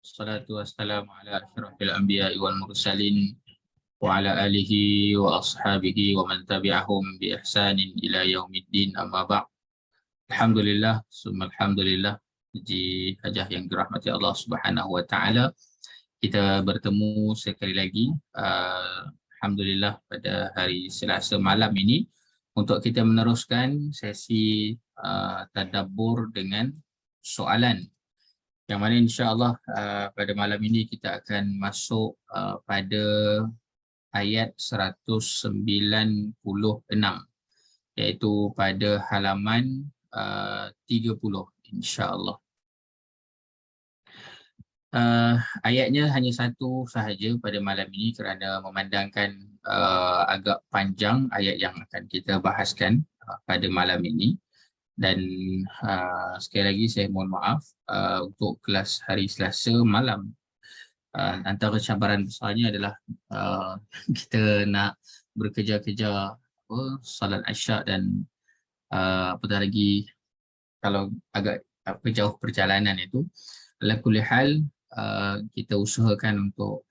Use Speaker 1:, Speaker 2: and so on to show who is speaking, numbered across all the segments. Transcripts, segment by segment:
Speaker 1: Salatu wassalamu ala asyrafil anbiya'i wal mursalin wa ala alihi wa ashabihi wa man tabi'ahum bi ihsanin ila yaumiddin, amma ba'd. Alhamdulillah, summa alhamdulillah. Puji hajah yang dirahmati Allah Subhanahu wa taala. Kita bertemu sekali lagi, alhamdulillah, pada hari Selasa malam ini untuk kita meneruskan sesi tadabbur dengan soalan, yang mana insya-Allah pada malam ini kita akan masuk pada ayat 196, iaitu pada halaman 30 insya-Allah. Ayatnya hanya satu sahaja pada malam ini kerana memandangkan agak panjang ayat yang akan kita bahaskan pada malam ini. Dan sekali lagi saya mohon maaf untuk kelas hari Selasa malam. Antara cabaran besarnya adalah kita nak berkejar-kejar salat Isyak dan apatah lagi kalau agak jauh perjalanan itu. Ala kulli hal, kita usahakan untuk,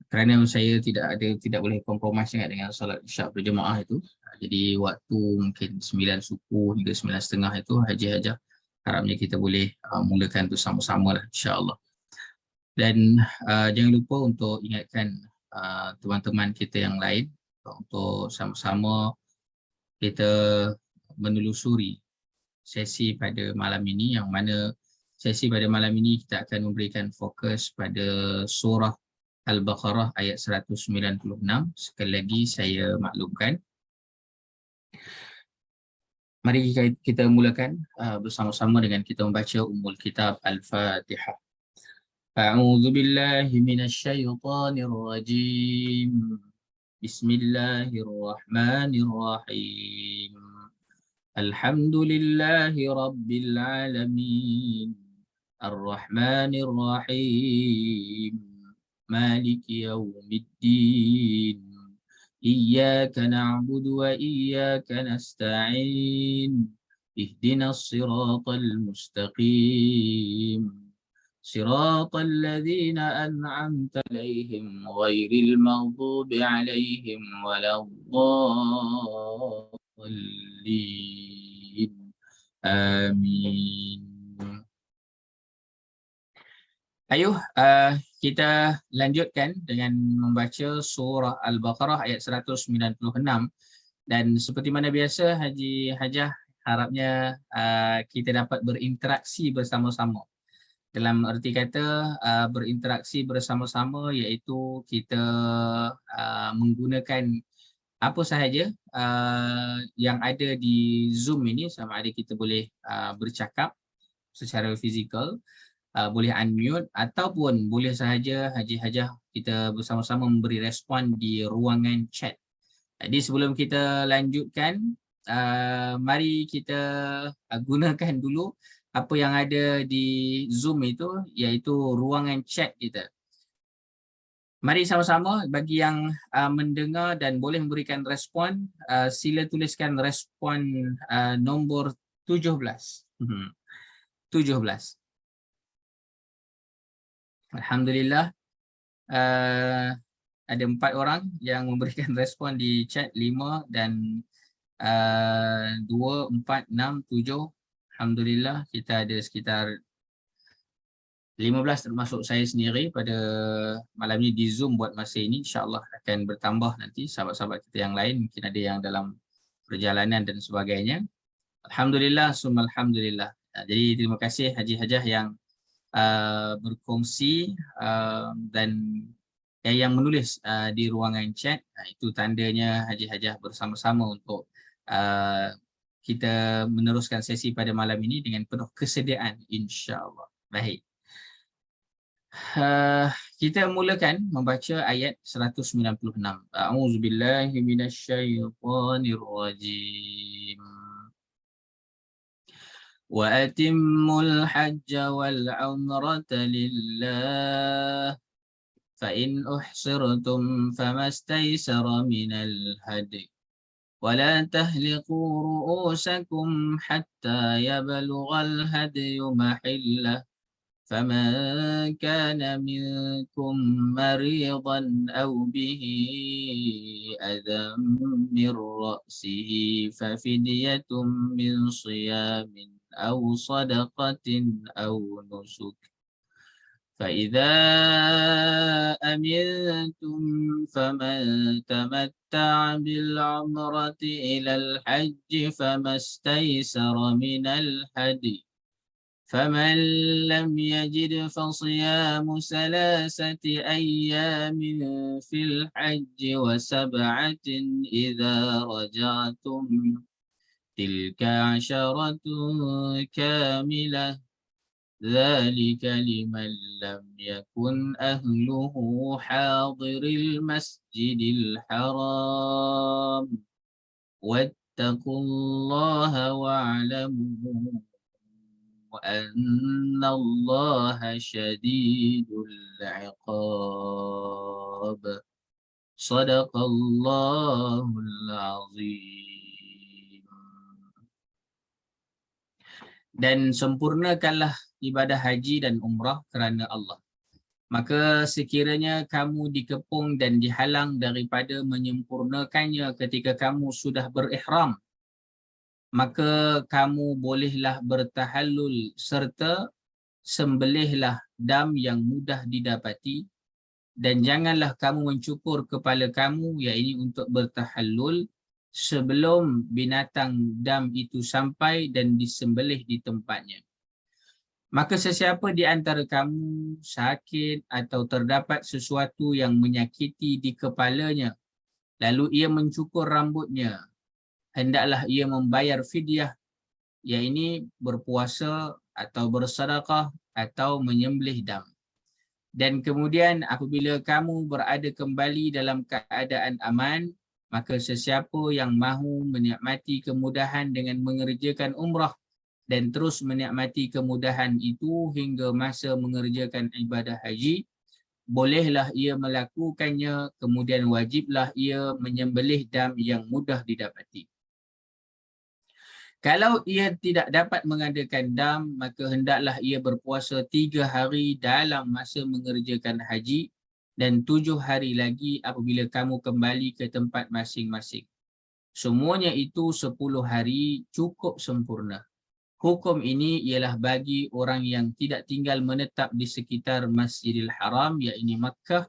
Speaker 1: kerana saya tidak boleh kompromis sangat dengan solat Isyak berjemaah itu. Jadi waktu mungkin 9 suku hingga 9.30 itu Haji-Hajah harapnya kita boleh mulakan itu sama-sama lah, insya-Allah. Dan jangan lupa untuk ingatkan teman-teman kita yang lain untuk sama-sama kita menelusuri sesi pada malam ini, yang mana sesi pada malam ini kita akan memberikan fokus pada surah Al-Baqarah ayat 196. Sekali lagi saya maklumkan. Mari kita mulakan bersama-sama dengan kita membaca Ummul Kitab Al-Fatihah. A'udzu billahi minasy syaithanir rajim. Bismillahirrahmanirrahim. Alhamdulillahi rabbil alamin. Ar-Rahmanir Rahim. مالك يوم الدين إياك نعبد وإياك نستعين اهدنا الصراط المستقيم صراط الذين أنعمت عليهم غير المغضوب عليهم ولا الضالين آمين. Ayuh, kita lanjutkan dengan membaca surah Al-Baqarah ayat 196. Dan seperti mana biasa, Haji Hajah harapnya kita dapat berinteraksi bersama-sama. Dalam erti kata berinteraksi bersama-sama iaitu kita menggunakan apa sahaja yang ada di Zoom ini, sama ada kita boleh bercakap secara fizikal, boleh unmute, ataupun boleh sahaja Haji-Hajah kita bersama-sama memberi respon di ruangan chat. Jadi sebelum kita lanjutkan, mari kita gunakan dulu apa yang ada di Zoom itu, iaitu ruangan chat kita. Mari sama-sama, bagi yang mendengar dan boleh memberikan respon, sila tuliskan respon nombor 17. 17. Alhamdulillah, ada 4 orang yang memberikan respon di chat, 5 dan 2, 4, 6, 7. Alhamdulillah, kita ada sekitar 15 termasuk saya sendiri pada malam ini di Zoom buat masa ini. InsyaAllah akan bertambah nanti sahabat-sahabat kita yang lain, mungkin ada yang dalam perjalanan dan sebagainya. Alhamdulillah, summa alhamdulillah. Jadi terima kasih Haji-Hajah yang berkongsi dan yang menulis di ruangan chat. Itu tandanya Haji-Hajah bersama-sama untuk kita meneruskan sesi pada malam ini dengan penuh kesediaan, insya-Allah. Baik. Kita mulakan membaca ayat 196. A'udzubillahi minasyaitonirrajim. وَأَتِمُّوا الْحَجَّ وَالْعُمْرَةَ لِلَّهِ فَإِنْ أُحْصِرْتُمْ فَمَا اسْتَيْسَرَ مِنَ الْهَدْيِ وَلَا تَهْلِقُوا رُؤُوسَكُمْ حَتَّى يَبْلُغَ الْهَدْيُ مَحِلَّهُ فمن كان منكم مريضا أو به أذى من رأسه ففدية من صيام أو صدقة أو نسك فإذا أمنتم فمن تمتع بالعمرة إلى الحج فما استيسر من الهدي فمن لم يجد فصيام 3 أيام في الحج وسبعة إذا رجعتم تلك 10 كاملة ذلك لمن لم يكن أهله حاضر المسجد الحرام واتقوا الله واعلموا وأن الله شديد العقاب صدق الله العظيم. Dan sempurnakanlah ibadah haji dan umrah kerana Allah. Maka sekiranya kamu dikepung dan dihalang daripada menyempurnakannya ketika kamu sudah berihram, maka kamu bolehlah bertahallul serta sembelihlah dam yang mudah didapati dan janganlah kamu mencukur kepala kamu, iaitu untuk bertahallul, sebelum binatang dam itu sampai dan disembelih di tempatnya. Maka sesiapa di antara kamu sakit atau terdapat sesuatu yang menyakiti di kepalanya, lalu ia mencukur rambutnya, hendaklah ia membayar fidyah, iaitu berpuasa atau bersedekah atau menyembelih dam. Dan kemudian apabila kamu berada kembali dalam keadaan aman, maka sesiapa yang mahu menikmati kemudahan dengan mengerjakan umrah dan terus menikmati kemudahan itu hingga masa mengerjakan ibadah haji, bolehlah ia melakukannya, kemudian wajiblah ia menyembelih dam yang mudah didapati. Kalau ia tidak dapat mengadakan dam, maka hendaklah ia berpuasa 3 hari dalam masa mengerjakan haji dan 7 hari lagi apabila kamu kembali ke tempat masing-masing. Semuanya itu 10 hari cukup sempurna. Hukum ini ialah bagi orang yang tidak tinggal menetap di sekitar Masjidil Haram, iaitu Makkah,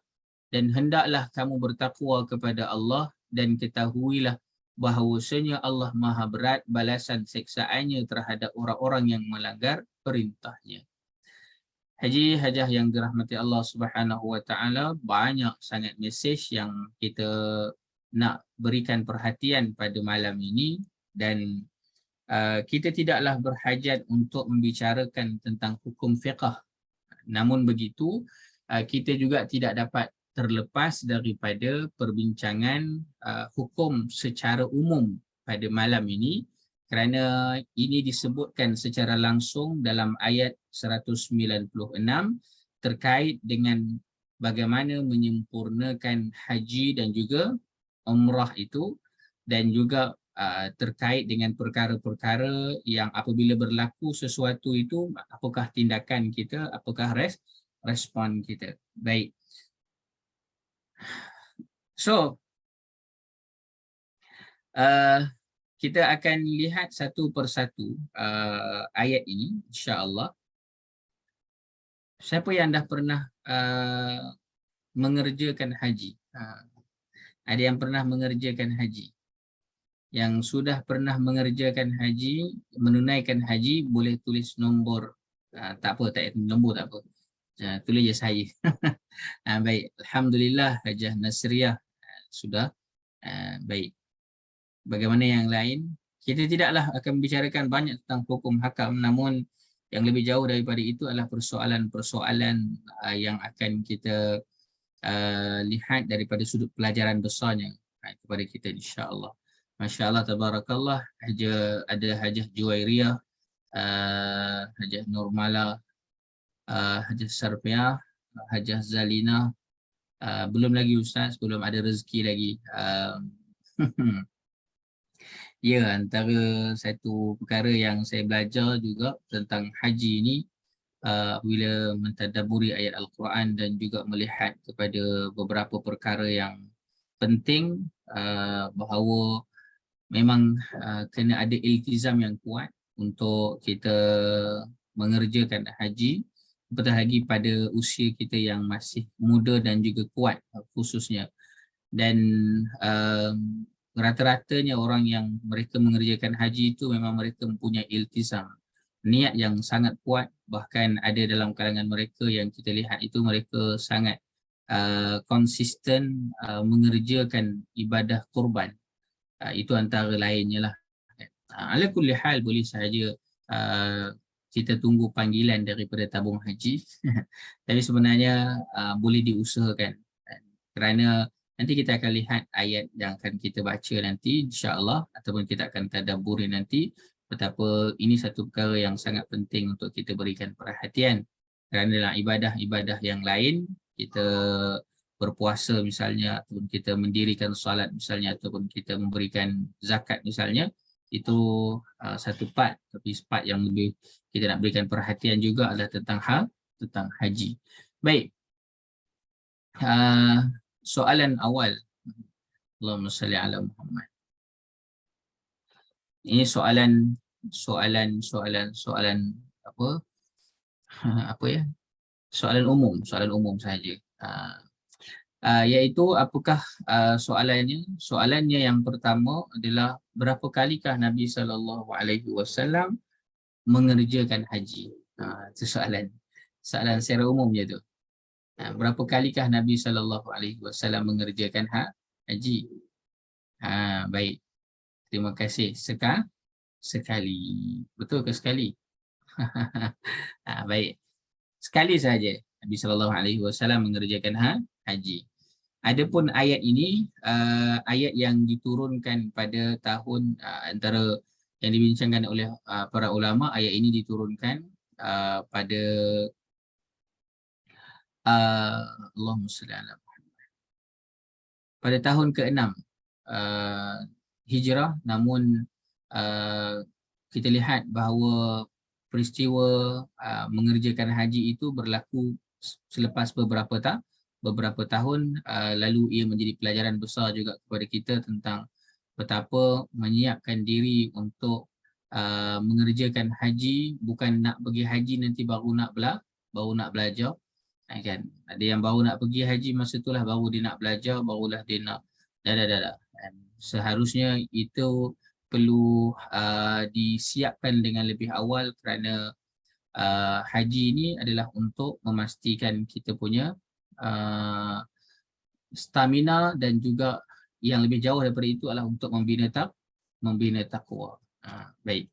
Speaker 1: dan hendaklah kamu bertakwa kepada Allah dan ketahuilah bahawasanya Allah Maha berat balasan seksaannya terhadap orang-orang yang melanggar perintahnya. Haji hajah yang dirahmati Allah Subhanahu wa taala, banyak sangat mesej yang kita nak berikan perhatian pada malam ini, dan kita tidaklah berhajat untuk membicarakan tentang hukum fiqh. Namun begitu, kita juga tidak dapat terlepas daripada perbincangan hukum secara umum pada malam ini, kerana ini disebutkan secara langsung dalam ayat 196 terkait dengan bagaimana menyempurnakan haji dan juga umrah itu, dan juga terkait dengan perkara-perkara yang apabila berlaku sesuatu itu, apakah tindakan kita, apakah respon kita. Baik. So, kita akan lihat satu persatu ayat ini, insya-Allah. Siapa yang dah pernah mengerjakan haji? Ada yang pernah mengerjakan haji? Yang sudah pernah mengerjakan haji, menunaikan haji, boleh tulis nombor. Tak apa, tak nombor tak apa. Tulis je saya. Baik, alhamdulillah Hajah Nasriah sudah. Baik. Bagaimana yang lain? Kita tidaklah akan membicarakan banyak tentang hukum hakam, namun yang lebih jauh daripada itu adalah persoalan-persoalan yang akan kita lihat daripada sudut pelajaran besarnya kepada kita, insya-Allah. Masya-Allah, tabarakallah. Ada Hajah Juwairiyah, Hajah Nurmala, Hajah Sarfiah, Hajah Zalina. Belum lagi Ustaz, belum ada rezeki lagi. Ya, antara satu perkara yang saya belajar juga tentang haji ini, bila mentadabburi ayat Al-Quran dan juga melihat kepada beberapa perkara yang penting, bahawa memang kena ada iltizam yang kuat untuk kita mengerjakan haji, apatah lagi pada usia kita yang masih muda dan juga kuat khususnya. Dan rata-ratanya orang yang mereka mengerjakan haji itu memang mereka mempunyai iltizam, niat yang sangat kuat. Bahkan ada dalam kalangan mereka yang kita lihat itu mereka sangat konsisten mengerjakan ibadah kurban. Itu antara lainnya lah. Ala kulli hal, boleh sahaja kita tunggu panggilan daripada tabung haji. Tapi sebenarnya boleh diusahakan, kerana nanti kita akan lihat ayat yang akan kita baca nanti insya-Allah, ataupun kita akan tadabburi nanti, betapa ini satu perkara yang sangat penting untuk kita berikan perhatian. Kerana dalam ibadah-ibadah yang lain, kita berpuasa misalnya, ataupun kita mendirikan solat misalnya, ataupun kita memberikan zakat misalnya, itu satu part. Tapi part yang lebih kita nak berikan perhatian juga adalah tentang haji. Baik, soalan awal. Allahumma salli ala Muhammad. Ini soalan apa? Apa ya? Soalan umum sahaja. Iaitu apakah soalannya? Soalannya yang pertama adalah berapa kalikah Nabi SAW mengerjakan haji? Itu soalan secara umum je tu. Berapa kalikah Nabi SAW mengerjakan haji? Baik. Terima kasih. Sekali. Betul ke sekali? Baik. Sekali saja Nabi SAW mengerjakan haji. Adapun ayat ini, ayat yang diturunkan pada tahun, antara yang dibincangkan oleh para ulama, ayat ini diturunkan pada Allahumma salli ala Muhammad, pada tahun ke-6 Hijrah. Namun kita lihat bahawa peristiwa mengerjakan haji itu berlaku selepas beberapa tahun, lalu ia menjadi pelajaran besar juga kepada kita tentang betapa menyiapkan diri untuk mengerjakan haji. Bukan nak pergi haji nanti baru nak belajar, kan? Ada yang baru nak pergi haji, masa itulah baru dia nak belajar, barulah dia nak dah. Seharusnya itu perlu disiapkan dengan lebih awal, kerana haji ini adalah untuk memastikan kita punya stamina, dan juga yang lebih jauh daripada itu adalah untuk membina takwa. Baik.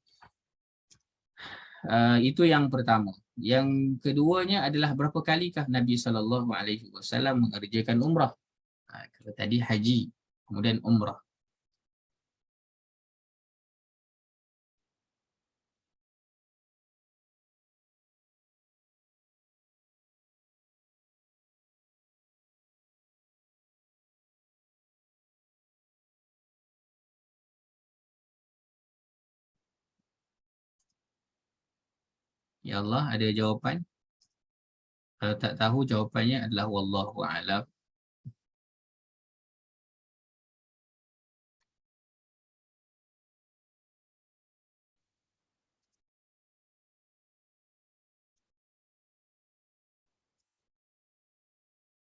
Speaker 1: Itu yang pertama. Yang keduanya adalah berapa kalikah Nabi SAW mengerjakan umrah? Kalau tadi haji, kemudian umrah. Ya Allah, ada jawapan? Kalau tak tahu, jawapannya adalah wallahu a'lam.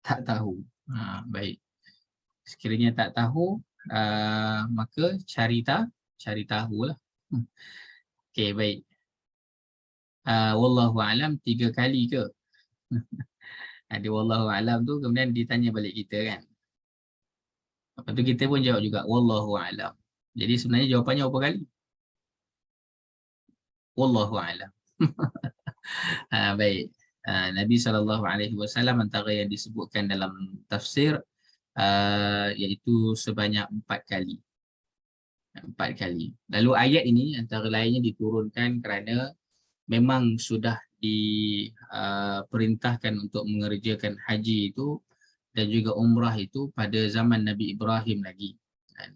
Speaker 1: Tak tahu. Baik. Sekiranya tak tahu, maka cari tahulah. Okey, baik. Wallahu a'lam 3 kali ke? Ada wallahu a'lam tu, kemudian ditanya balik kita, kan? Lepas tu kita pun jawab juga wallahu a'lam. Jadi sebenarnya jawapannya berapa kali? Wallahu a'lam. Baik. Nabi SAW antara yang disebutkan dalam tafsir, iaitu sebanyak 4 kali. 4 kali. Lalu ayat ini antara lainnya diturunkan kerana memang sudah diperintahkan untuk mengerjakan haji itu dan juga umrah itu pada zaman Nabi Ibrahim lagi.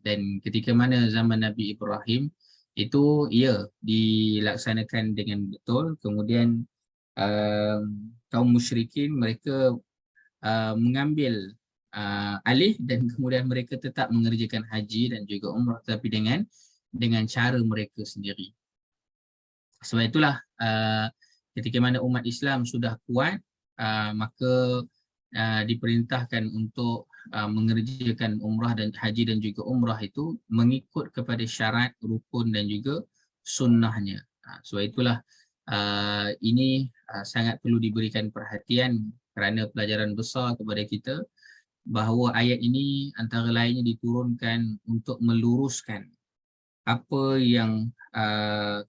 Speaker 1: Dan ketika mana zaman Nabi Ibrahim itu ia dilaksanakan dengan betul, kemudian kaum musyrikin mereka mengambil alih dan kemudian mereka tetap mengerjakan haji dan juga umrah, tapi dengan cara mereka sendiri. Sebab itulah ketika mana umat Islam sudah kuat, maka diperintahkan untuk mengerjakan umrah dan haji dan juga umrah itu mengikut kepada syarat, rukun dan juga sunnahnya. Sebab itulah ini sangat perlu diberikan perhatian kerana pelajaran besar kepada kita bahawa ayat ini antara lainnya diturunkan untuk meluruskan apa yang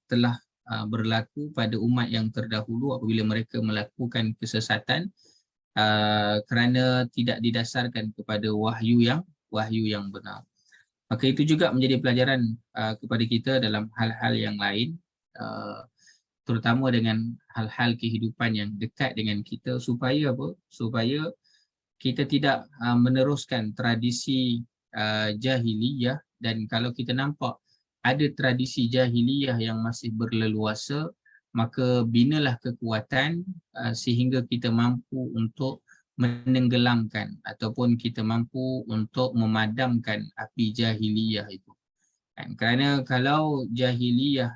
Speaker 1: telah berlaku pada umat yang terdahulu apabila mereka melakukan kesesatan kerana tidak didasarkan kepada wahyu yang benar. Maka itu juga menjadi pelajaran kepada kita dalam hal-hal yang lain, terutama dengan hal-hal kehidupan yang dekat dengan kita, supaya apa? Supaya kita tidak meneruskan tradisi jahiliyah, dan kalau kita nampak ada tradisi jahiliyah yang masih berleluasa, maka binalah kekuatan sehingga kita mampu untuk menenggelamkan ataupun kita mampu untuk memadamkan api jahiliyah itu. Kerana kalau jahiliyah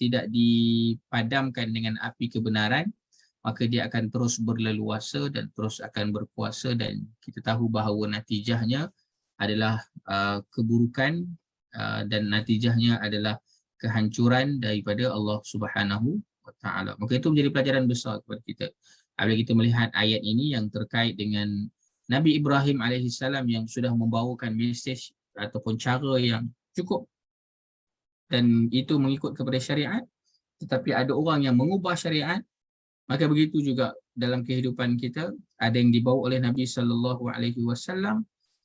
Speaker 1: tidak dipadamkan dengan api kebenaran, maka dia akan terus berleluasa dan terus akan berkuasa, dan kita tahu bahawa natijahnya adalah keburukan dan natijahnya adalah kehancuran daripada Allah Subhanahu wa taala. Maka itu menjadi pelajaran besar kepada kita. Apabila kita melihat ayat ini yang terkait dengan Nabi Ibrahim alaihissalam yang sudah membawakan mesej ataupun cara yang cukup, dan itu mengikut kepada syariat, tetapi ada orang yang mengubah syariat, maka begitu juga dalam kehidupan kita. Ada yang dibawa oleh Nabi SAW,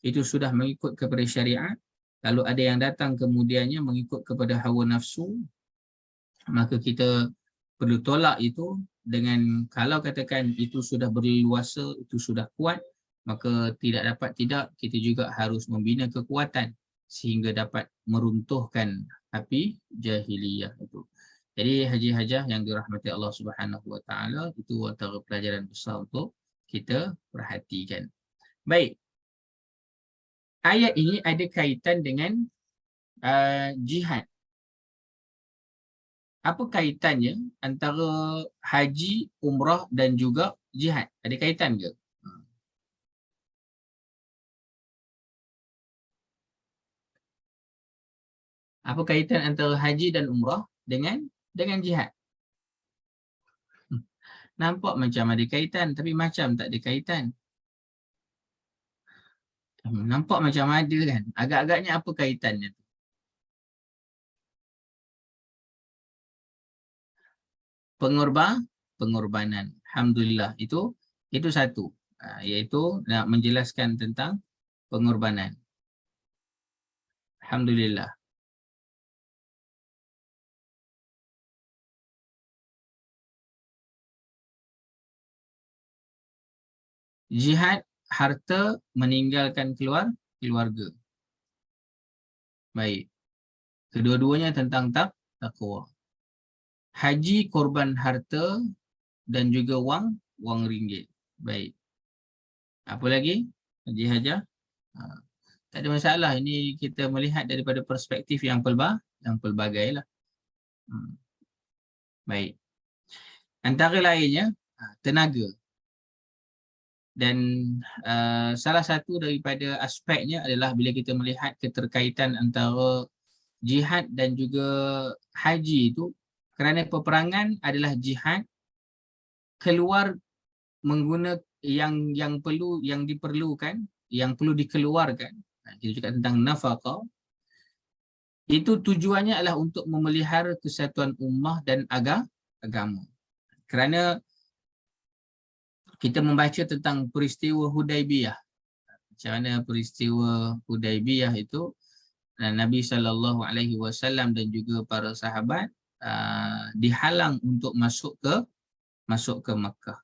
Speaker 1: itu sudah mengikut kepada syariat, lalu ada yang datang kemudiannya mengikut kepada hawa nafsu, maka kita perlu tolak itu dengan, kalau katakan itu sudah berleluasa, itu sudah kuat, maka tidak dapat tidak, kita juga harus membina kekuatan sehingga dapat meruntuhkan api jahiliyah itu. Jadi haji-hajah yang dirahmati Allah Subhanahu wa taala, itu antara pelajaran besar untuk kita perhatikan. Baik. Ayat ini ada kaitan dengan jihad. Apa kaitannya antara haji, umrah dan juga jihad? Ada kaitan ke? Apa kaitan antara haji dan umrah dengan jihad? Nampak macam ada kaitan, tapi macam tak ada kaitan. Nampak macam ada kan? Agak-agaknya apa kaitannya tu? Pengorbanan. Alhamdulillah, itu satu, iaitu nak menjelaskan tentang pengorbanan. Alhamdulillah. Jihad, harta, meninggalkan keluarga. Baik. Kedua-duanya tentang takwa. Haji, korban harta dan juga wang ringgit. Baik. Apa lagi? Haji Hajah? Tak ada masalah. Ini kita melihat daripada perspektif yang pelbagai lah. Baik. Antara lainnya, tenaga. Dan salah satu daripada aspeknya adalah bila kita melihat keterkaitan antara jihad dan juga haji itu, kerana peperangan adalah jihad, keluar menggunakan yang diperlukan, yang perlu dikeluarkan. Kita cakap tentang nafaqah. Itu tujuannya adalah untuk memelihara kesatuan ummah dan agama. Kerana kita membaca tentang peristiwa Hudaibiyah. Macam mana peristiwa Hudaibiyah itu, Nabi SAW dan juga para sahabat dihalang untuk masuk ke Makkah.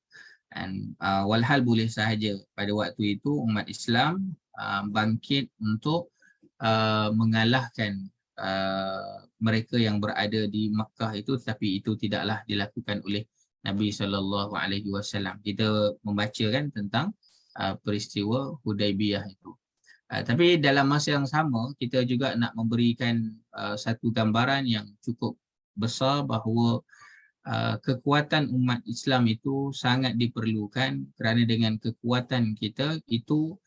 Speaker 1: Dan walhal boleh sahaja pada waktu itu umat Islam bangkit untuk mengalahkan mereka yang berada di Makkah itu, tetapi itu tidaklah dilakukan oleh Nabi SAW. Kita membaca kan tentang peristiwa Hudaibiyah itu. Tapi dalam masa yang sama, kita juga nak memberikan satu gambaran yang cukup besar bahawa kekuatan umat Islam itu sangat diperlukan, kerana dengan kekuatan kita itu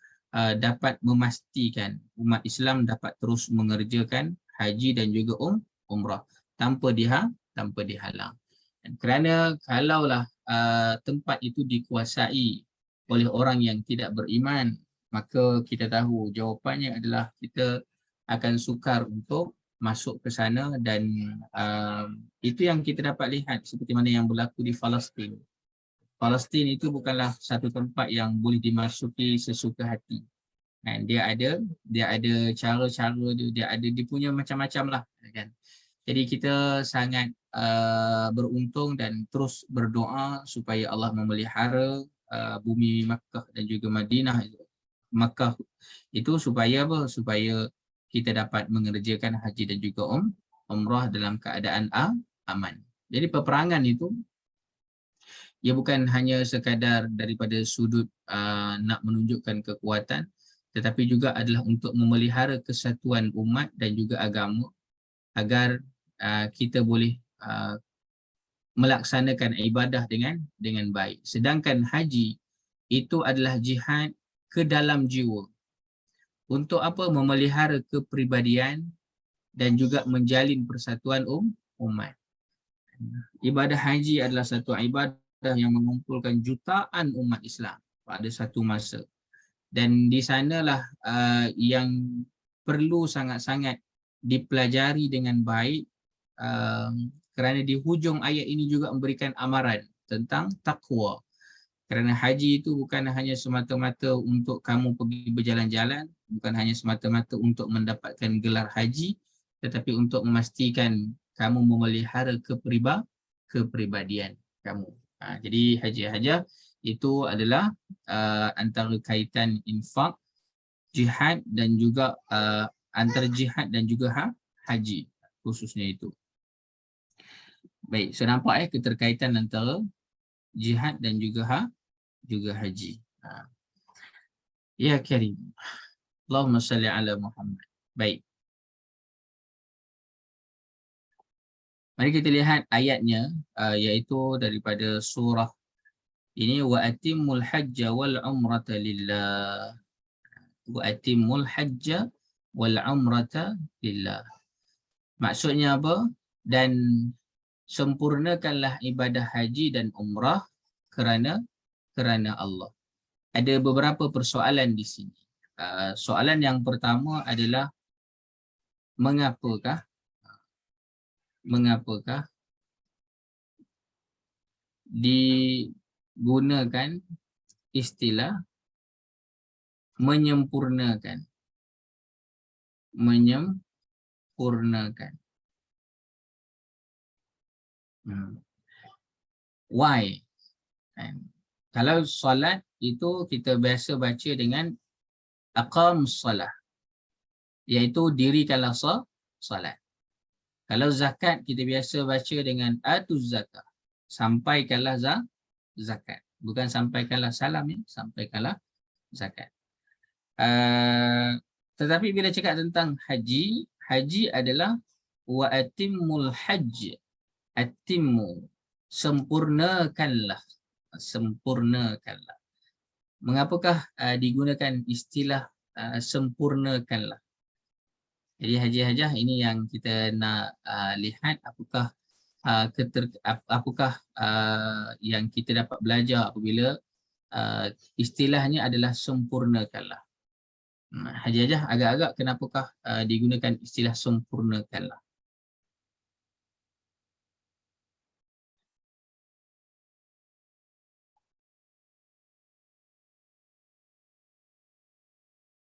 Speaker 1: dapat memastikan umat Islam dapat terus mengerjakan haji dan juga umrah tanpa dihalang. Dan kerana kalaulah tempat itu dikuasai oleh orang yang tidak beriman, maka kita tahu jawapannya adalah kita akan sukar untuk masuk ke sana, dan itu yang kita dapat lihat seperti mana yang berlaku di Palestin. Palestin itu bukanlah satu tempat yang boleh dimasuki sesuka hati. Dan dia ada cara-cara dia punya macam-macam lah kan. Jadi kita sangat beruntung dan terus berdoa supaya Allah memelihara bumi Makkah dan juga Madinah Makkah itu supaya apa? Supaya kita dapat mengerjakan haji dan juga umrah dalam keadaan aman. Jadi peperangan itu ia bukan hanya sekadar daripada sudut nak menunjukkan kekuatan, tetapi juga adalah untuk memelihara kesatuan umat dan juga agama agar kita boleh melaksanakan ibadah dengan baik. Sedangkan haji itu adalah jihad ke dalam jiwa. Untuk apa? Memelihara kepribadian dan juga menjalin persatuan umat. Ibadah haji adalah satu ibadah yang mengumpulkan jutaan umat Islam pada satu masa. Dan di sanalah yang perlu sangat-sangat dipelajari dengan baik, kerana di hujung ayat ini juga memberikan amaran tentang takwa. Kerana haji itu bukan hanya semata-mata untuk kamu pergi berjalan-jalan, bukan hanya semata-mata untuk mendapatkan gelar haji, tetapi untuk memastikan kamu memelihara kepribadian kamu. Jadi haji hajah itu adalah antara kaitan infak, jihad dan juga antara jihad dan juga haji khususnya itu. Baik, so nampak keterkaitan antara jihad dan juga haji. Ya Karim. Allahumma salli ala Muhammad. Baik. Mari kita lihat ayatnya, iaitu daripada surah ini, wa atimmul hajja wal umrata lillah. Wa atimmul hajja wal umrata lillah. Maksudnya apa? Dan sempurnakanlah ibadah haji dan umrah kerana Allah. Ada beberapa persoalan di sini. Soalan yang pertama adalah mengapakah digunakan istilah menyempurnakan. Why? Kalau solat itu kita biasa baca dengan aqamus salah, iaitu dirikanlah solat. Kalau zakat kita biasa baca dengan atuz zakat, sampaikanlah zakat. Bukan sampaikanlah salam, sampaikanlah zakat. Tetapi bila cakap tentang haji, haji adalah wa atimmul hajj. Atimmu, sempurnakanlah. Mengapakah digunakan istilah sempurnakanlah? Jadi haji hajah ini yang kita nak lihat apakah yang kita dapat belajar apabila istilahnya adalah sempurnakanlah. Haji hajah agak-agak kenapakah digunakan istilah sempurnakanlah?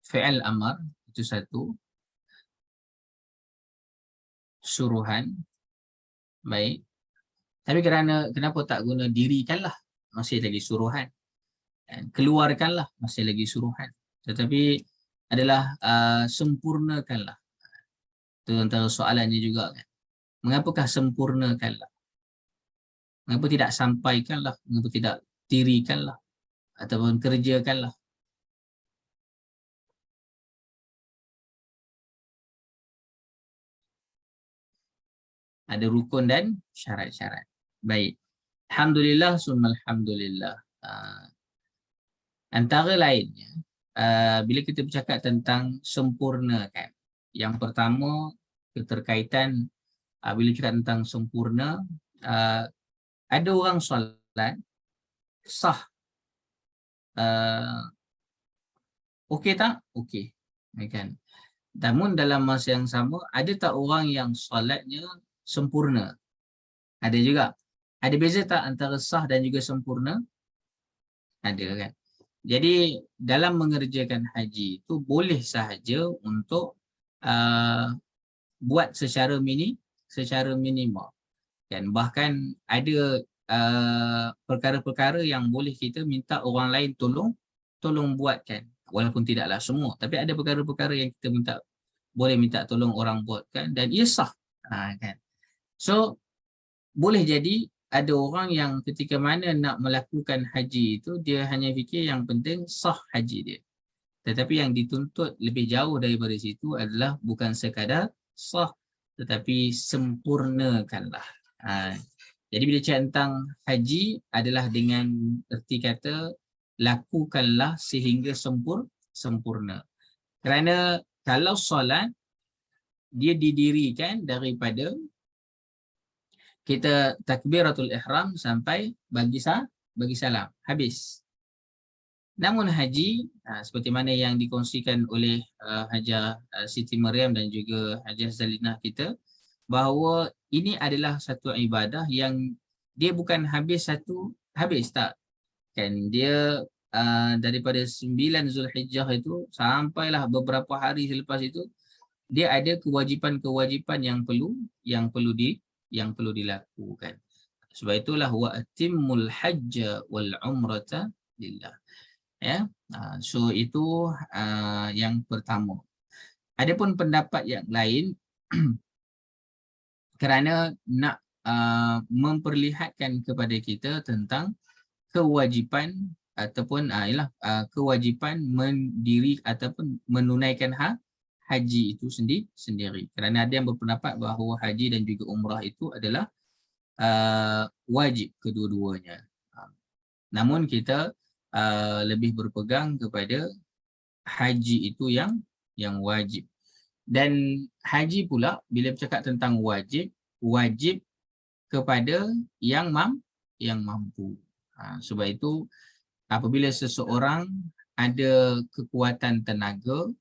Speaker 1: Fi'al amar itu satu, suruhan, baik. Tapi kenapa tak guna dirikanlah, masih lagi suruhan. Dan keluarkanlah, masih lagi suruhan. Tetapi adalah sempurnakanlah. Itu antara soalannya juga kan. Mengapakah sempurnakanlah? Mengapa tidak sampaikanlah, mengapa tidak dirikanlah ataupun kerjakanlah. Ada rukun dan syarat-syarat. Baik. Alhamdulillah summa alhamdulillah. Antara lainnya, bila kita bercakap tentang sempurna kan. Yang pertama, keterkaitan bila cakap tentang sempurna, ada orang solat sah. Okey tak? Okey. Kan? Namun dalam masa yang sama, ada tak orang yang solatnya sempurna? Ada juga. Ada beza tak antara sah dan juga sempurna? Ada kan? Jadi dalam mengerjakan haji itu boleh sahaja untuk buat secara minimal. Kan? Bahkan ada perkara-perkara yang boleh kita minta orang lain tolong buatkan. Walaupun tidaklah semua. Tapi ada perkara-perkara yang kita boleh minta tolong orang buatkan dan ia sah. Kan? So, boleh jadi ada orang yang ketika mana nak melakukan haji itu, dia hanya fikir yang penting sah haji dia. Tetapi yang dituntut lebih jauh daripada situ adalah bukan sekadar sah, tetapi sempurnakanlah. Jadi bila cakap tentang haji adalah dengan erti kata lakukanlah sehingga sempurna. Kerana kalau solat, dia didirikan daripada kita takbiratul ihram sampai bagi salam. Habis. Namun haji, seperti mana yang dikongsikan oleh Hajah Siti Maryam dan juga Hajah Zalinah kita, bahawa ini adalah satu ibadah yang dia bukan habis tak. Kan dia daripada 9 Zulhijjah itu sampailah beberapa hari selepas itu, dia ada kewajipan-kewajipan yang perlu dilakukan. Sebab itulah wa atimmul hajja wal umrata lillah. Ya. So itu yang pertama. Adapun pendapat yang lain kerana nak memperlihatkan kepada kita tentang kewajipan ataupun kewajipan mendiri ataupun menunaikan haji itu sendiri. Kerana ada yang berpendapat bahawa haji dan juga umrah itu adalah wajib kedua-duanya. Namun kita lebih berpegang kepada haji itu yang wajib. Dan haji pula bila bercakap tentang wajib kepada yang mampu. Sebab itu apabila seseorang ada kekuatan tenaga,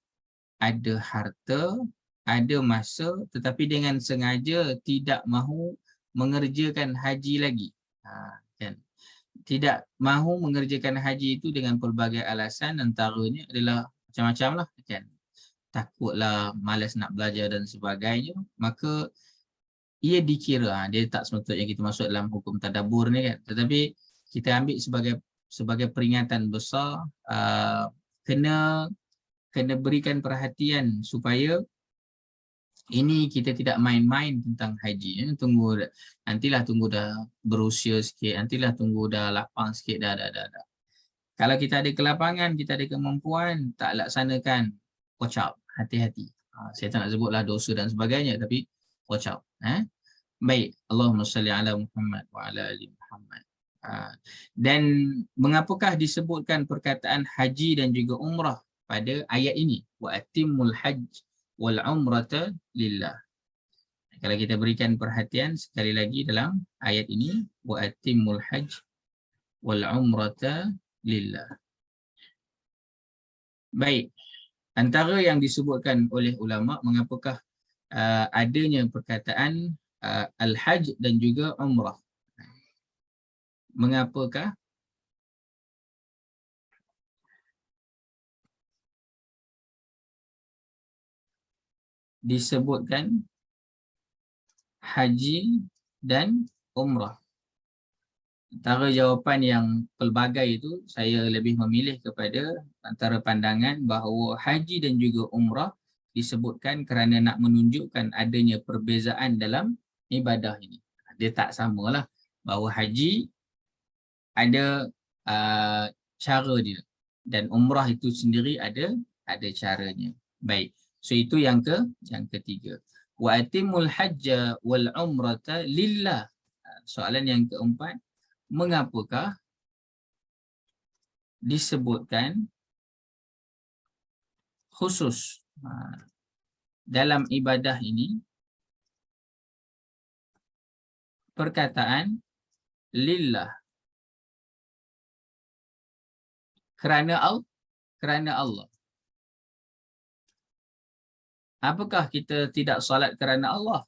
Speaker 1: ada harta, ada masa, tetapi dengan sengaja tidak mahu mengerjakan haji lagi. Kan? Tidak mahu mengerjakan haji itu dengan pelbagai alasan, antaranya adalah macam-macam lah. Kan? Takutlah, malas nak belajar dan sebagainya, maka ia dikira, dia tak sepatutnya kita masuk dalam hukum tadabbur ni kan. Tetapi kita ambil sebagai peringatan besar, kena berikan perhatian supaya ini kita tidak main-main tentang haji. Nantilah tunggu dah berusia sikit, nantilah tunggu dah lapang sikit, dah. Kalau kita ada kelapangan, kita ada kemampuan, tak laksanakan, watch out, hati-hati. Saya tak nak sebutlah dosa dan sebagainya, tapi watch out. Baik, Allahumma salli ala Muhammad wa ala ali Muhammad. Dan mengapakah disebutkan perkataan haji dan juga umrah pada ayat ini? Wa atimmul hajj wal umrata lillah. Kalau kita berikan perhatian sekali lagi dalam ayat ini, wa atimmul hajj wal umrata lillah. Baik, antara yang disebutkan oleh ulama mengapakah adanya perkataan al-hajj dan juga umrah. Mengapakah disebutkan haji dan umrah? Antara jawapan yang pelbagai itu, saya lebih memilih kepada antara pandangan bahawa haji dan juga umrah disebutkan kerana nak menunjukkan adanya perbezaan dalam ibadah ini. Dia tak samalah. bahawa haji ada cara dia dan umrah itu sendiri ada caranya. Baik. So itu yang ketiga. Wa atimul hajja wal umrata lillah. Soalan yang keempat, mengapakah disebutkan khusus dalam ibadah ini perkataan lillah, kerana Allah. Apakah kita tidak salat kerana Allah?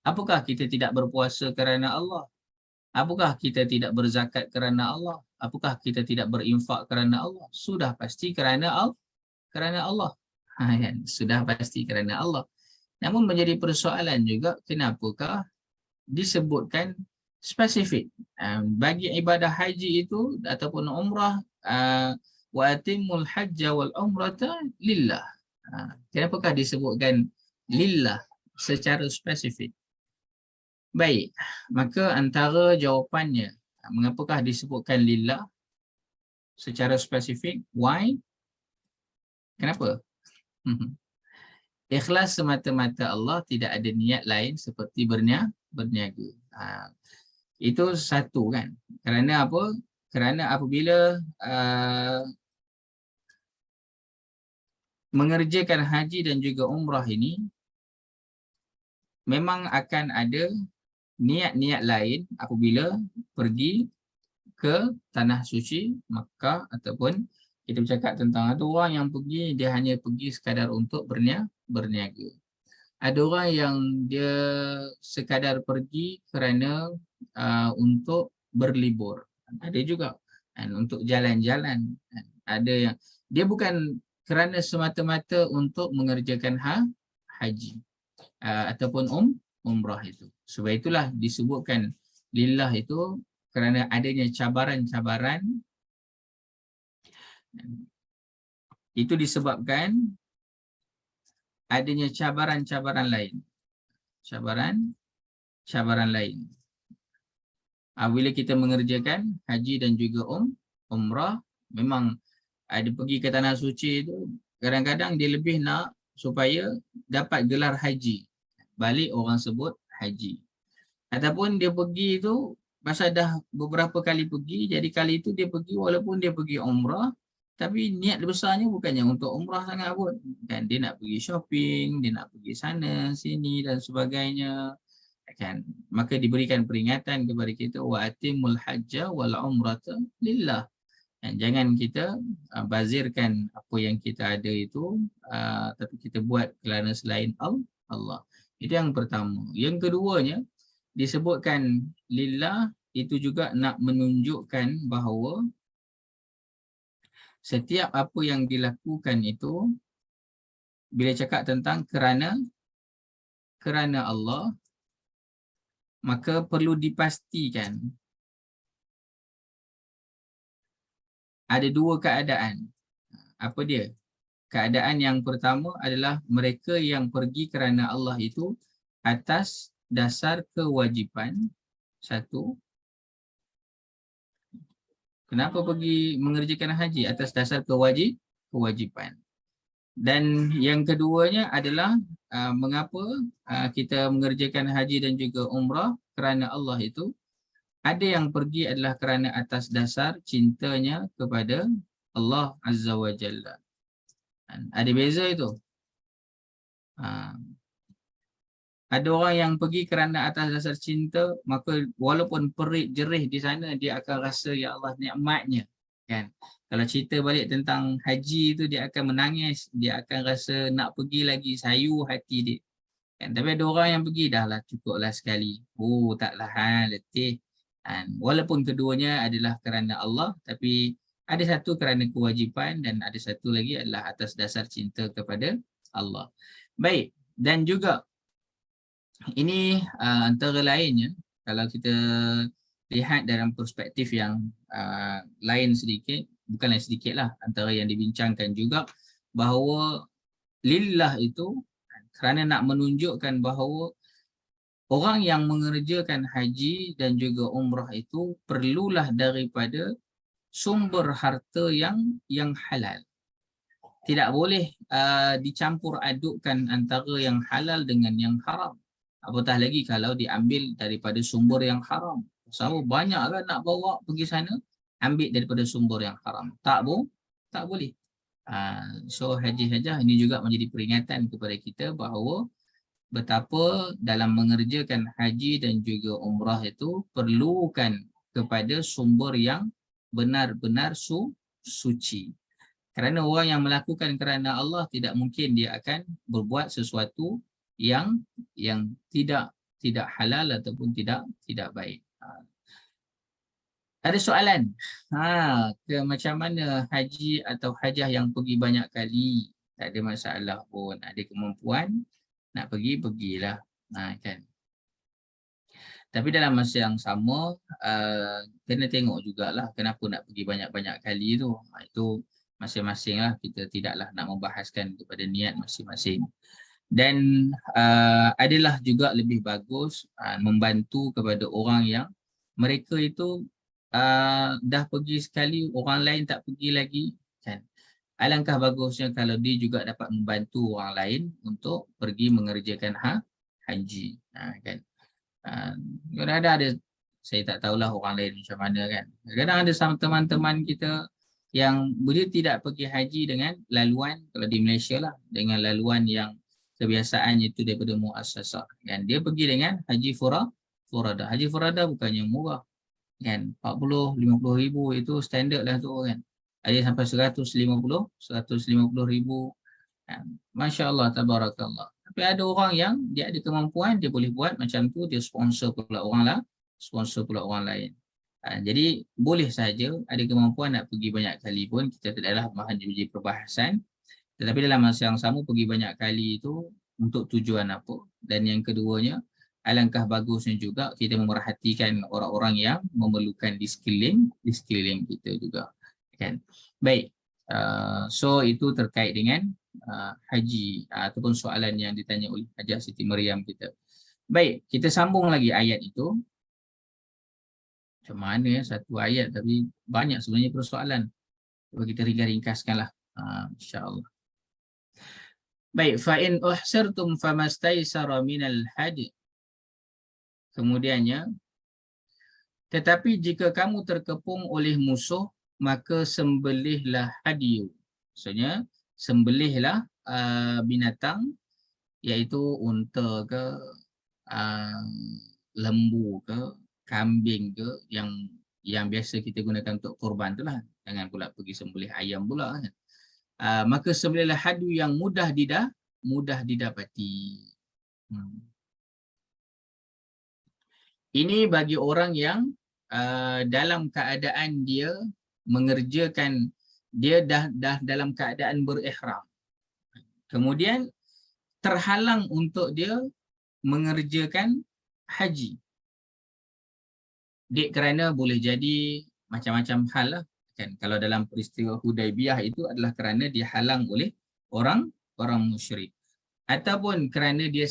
Speaker 1: Apakah kita tidak berpuasa kerana Allah? Apakah kita tidak berzakat kerana Allah? Apakah kita tidak berinfak kerana Allah? Sudah pasti kerana Allah. Sudah pasti kerana Allah. Namun menjadi persoalan juga, kenapakah disebutkan spesifik bagi ibadah haji itu ataupun umrah, wa atimul hajja wal umrata lillah. Kenapakah disebutkan lillah secara spesifik? Baik, maka antara jawapannya, mengapakah disebutkan lillah secara spesifik? Why? Kenapa? Ikhlas semata-mata Allah, tidak ada niat lain seperti berniaga. Itu satu kan. Kerana apa? Kerana apabila mengerjakan haji dan juga umrah ini, memang akan ada niat-niat lain apabila pergi ke tanah suci Makkah, ataupun kita bercakap tentang ada orang yang pergi, dia hanya pergi sekadar untuk berniaga. Ada orang yang dia sekadar pergi kerana untuk berlibur. Ada juga untuk jalan-jalan. Ada yang dia bukan kerana semata-mata untuk mengerjakan haji ataupun umrah itu. Sebab itulah disebutkan lillah itu kerana adanya cabaran-cabaran. Itu disebabkan adanya cabaran-cabaran lain. Cabaran lain. Bila kita mengerjakan haji dan juga umrah, memang ada pergi ke tanah suci itu, kadang-kadang dia lebih nak supaya dapat gelar haji. Balik orang sebut haji. Ataupun dia pergi itu pasal dah beberapa kali pergi, jadi kali itu dia pergi walaupun dia pergi umrah, tapi niat besarnya bukannya untuk umrah sangat pun. Kan dia nak pergi shopping, dia nak pergi sana sini dan sebagainya. Kan, maka diberikan peringatan kepada kita, wa atimul hajja wal umrata lillah. Dan jangan kita bazirkan apa yang kita ada itu, tapi kita buat kerana selain Allah. Itu yang pertama. Yang keduanya, disebutkan lillah itu juga nak menunjukkan bahawa setiap apa yang dilakukan itu, bila cakap tentang kerana Allah, maka perlu dipastikan ada dua keadaan. Apa dia? Keadaan yang pertama adalah mereka yang pergi kerana Allah itu atas dasar kewajipan. Satu. Kenapa pergi mengerjakan haji? Atas dasar kewajipan. Dan yang keduanya adalah mengapa kita mengerjakan haji dan juga umrah kerana Allah itu. Ada yang pergi adalah kerana atas dasar cintanya kepada Allah Azza wa Jalla. Ada beza itu. Ada orang yang pergi kerana atas dasar cinta, maka walaupun perit jerih di sana, dia akan rasa ya Allah nikmatnya. Kan? Kalau cerita balik tentang haji itu, dia akan menangis, dia akan rasa nak pergi lagi, sayu hati dia. Kan? Tapi ada orang yang pergi, dah lah cukuplah sekali. Oh taklah, letih. Walaupun keduanya adalah kerana Allah, tapi ada satu kerana kewajipan dan ada satu lagi adalah atas dasar cinta kepada Allah. Baik, dan juga ini antara lainnya, kalau kita lihat dalam perspektif yang lain sedikit, bukan lain sedikit lah, antara yang dibincangkan juga, bahawa lillah itu kerana nak menunjukkan bahawa orang yang mengerjakan haji dan juga umrah itu perlulah daripada sumber harta yang halal. Tidak boleh dicampur adukkan antara yang halal dengan yang haram. Apatah lagi kalau diambil daripada sumber yang haram. So banyak kan nak bawa pergi sana, ambil daripada sumber yang haram. Tak boleh. So haji-hajah ini juga menjadi peringatan kepada kita bahawa betapa dalam mengerjakan haji dan juga umrah itu perlukan kepada sumber yang benar-benar suci. Kerana orang yang melakukan kerana Allah tidak mungkin dia akan berbuat sesuatu yang tidak halal ataupun tidak baik. Ada soalan? Macam mana haji atau hajah yang pergi banyak kali? Tak ada masalah pun. Ada kemampuan nak pergilah. Kan. Tapi dalam masa yang sama kena tengok jugalah kenapa nak pergi banyak-banyak kali tu. Itu masing-masing lah, kita tidaklah nak membahaskan kepada niat masing-masing. Dan adalah juga lebih bagus membantu kepada orang yang mereka itu dah pergi sekali, orang lain tak pergi lagi, kan. Alangkah bagusnya kalau dia juga dapat membantu orang lain untuk pergi mengerjakan haji, kan. Kadang-kadang ada, saya tak tahulah orang lain macam mana, kan. Kadang ada sama teman-teman kita yang dia tidak pergi haji dengan laluan, kalau di Malaysia lah, dengan laluan yang kebiasaan itu daripada muassasah, kan. Dia pergi dengan haji furada. Haji furada bukannya murah, kan. 40-50 ribu itu standard lah tu, kan. Ada sampai 150 ribu, kan. Masya Allah, tabarakallah. Tapi ada orang yang dia ada kemampuan, dia boleh buat macam tu, dia sponsor pula orang lain. Jadi boleh saja ada kemampuan nak pergi banyak kali pun, kita tidaklah menjadi perbahasan. Tetapi dalam masa yang sama pergi banyak kali itu untuk tujuan apa? Dan yang keduanya, alangkah bagusnya juga kita memerhatikan orang-orang yang memerlukan di sekeliling kita juga, kan. Baik. So itu terkait dengan haji ataupun soalan yang ditanya oleh Hajah Siti Maryam kita. Baik, kita sambung lagi ayat itu. Macam mana ya, satu ayat tapi banyak sebenarnya persoalan. Cuba kita ringkaskanlah, insya-Allah. Baik, fa in uhsirtum famastaysara minal hadi. Kemudiannya, tetapi jika kamu terkepung oleh musuh, maka sembelihlah hadiyu. Maksudnya, sembelihlah binatang, iaitu unta ke, lembu ke, kambing ke, yang biasa kita gunakan untuk korban tu lah. Jangan pula pergi sembelih ayam pula, kan. Maka sembelihlah hadu yang mudah didapati. Ini bagi orang yang dalam keadaan dia mengerjakan, dia dah dalam keadaan berihram. Kemudian terhalang untuk dia mengerjakan haji. Kerana boleh jadi macam-macam hal lah, kan. Kalau dalam peristiwa Hudaibiyah itu adalah kerana dihalang oleh orang musyrik, ataupun kerana dia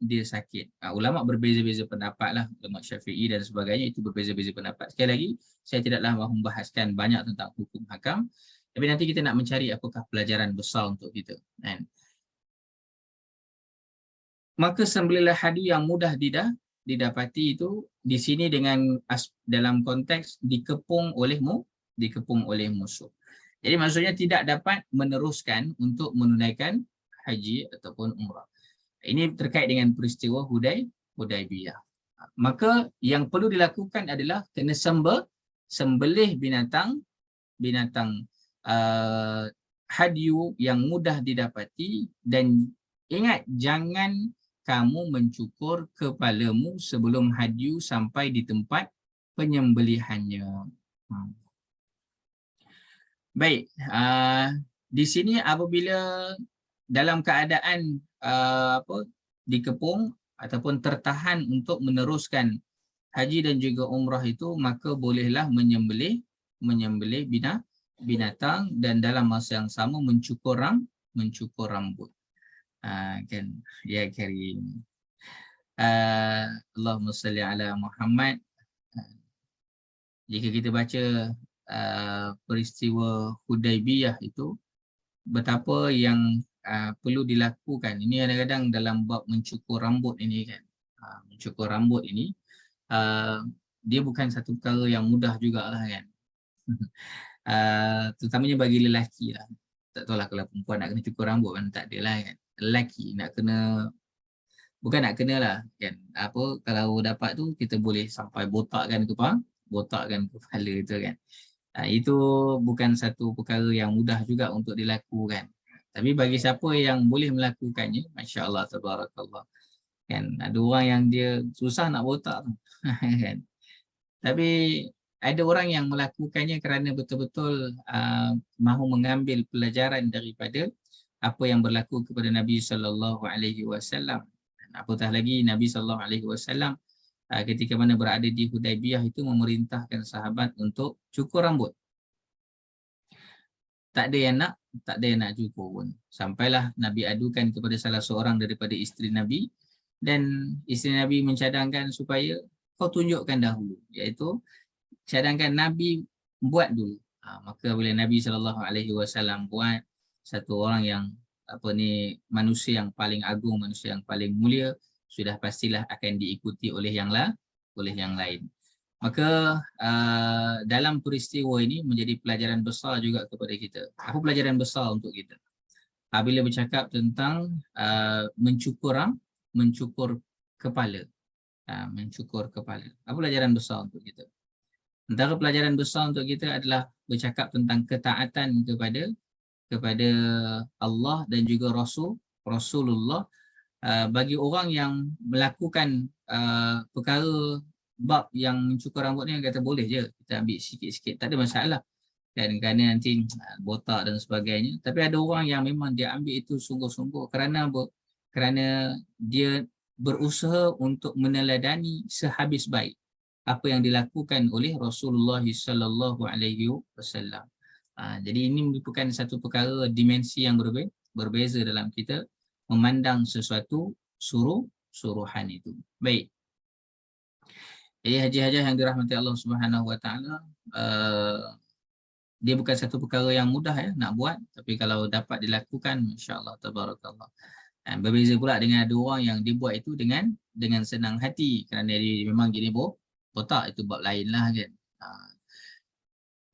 Speaker 1: sakit. Ulama berbeza-beza pendapat lah, ulama Syafi'i dan sebagainya itu berbeza-beza pendapat. Sekali lagi, saya tidaklah mahu membahaskan banyak tentang hukum hakam, tapi nanti kita nak mencari apakah pelajaran besar untuk kita, kan. Maka sembelihlah hadi yang mudah didapati itu di sini dalam konteks dikepung oleh musuh. Jadi maksudnya tidak dapat meneruskan untuk menunaikan haji ataupun umrah. Ini terkait dengan peristiwa Hudaibiyah. Maka yang perlu dilakukan adalah kena sembelih binatang hadyu yang mudah didapati, dan ingat jangan kamu mencukur kepalamu sebelum hadyu sampai di tempat penyembelihannya. Baik, di sini apabila dalam keadaan dikepung ataupun tertahan untuk meneruskan haji dan juga umrah itu, maka bolehlah menyembelih binatang dan dalam masa yang sama mencukur rambut. Kan, ya Karim. Allahumma salli ala Muhammad. Jika kita baca peristiwa Hudaibiyah itu, betapa yang perlu dilakukan. Ini kadang-kadang dalam bab mencukur rambut ini kan. Mencukur rambut ini, dia bukan satu perkara yang mudah jugalah kan. Terutamanya bagi lelaki lah. Tak tahulah kalau perempuan nak kena cukur rambut kan, tak adalah kan. Lelaki nak kena, bukan nak kena lah kan. Apa, kalau dapat tu kita boleh sampai botakkan kepala itu kan. Itu bukan satu perkara yang mudah juga untuk dilakukan. Tapi bagi siapa yang boleh melakukannya, Masya Allah, Tabarakallah. Kan, ada orang yang dia susah nak botak tu. Kan. Tapi ada orang yang melakukannya kerana betul-betul mahu mengambil pelajaran daripada apa yang berlaku kepada Nabi SAW. Apatah lagi Nabi SAW ketika mana berada di Hudaibiyah itu memerintahkan sahabat untuk cukur rambut. Tak ada yang nak cukur pun. Sampailah Nabi adukan kepada salah seorang daripada isteri Nabi, dan isteri Nabi mencadangkan supaya kau tunjukkan dahulu, iaitu cadangkan Nabi buat dulu. Maka bila Nabi SAW buat, satu orang yang manusia yang paling agung, manusia yang paling mulia, sudah pastilah akan diikuti oleh yang lain. Maka dalam peristiwa ini menjadi pelajaran besar juga kepada kita. Apa pelajaran besar untuk kita? Bila bercakap tentang mencukur kepala. Mencukur kepala. Apa pelajaran besar untuk kita? Antara pelajaran besar untuk kita adalah bercakap tentang ketaatan kepada Allah dan juga Rasulullah. Bagi orang yang melakukan perkara bab yang mencukur rambut ni, kata boleh je kita ambil sikit-sikit, tak ada masalah kan, kerana nanti botak dan sebagainya. Tapi ada orang yang memang dia ambil itu sungguh-sungguh kerana dia berusaha untuk meneladani sehabis baik apa yang dilakukan oleh Rasulullah SAW. Jadi ini merupakan satu perkara dimensi yang berbeza dalam kita memandang sesuatu suruhan itu. Baik. Jadi haji-hajah yang dirahmati Allah Subhanahu Wa Taala, dia bukan satu perkara yang mudah ya nak buat, tapi kalau dapat dilakukan, insya-Allah, tabarakallah. Berbeza pula dengan ada orang yang dibuat itu dengan senang hati kerana dia memang gini botak, itu bab lain lah kan.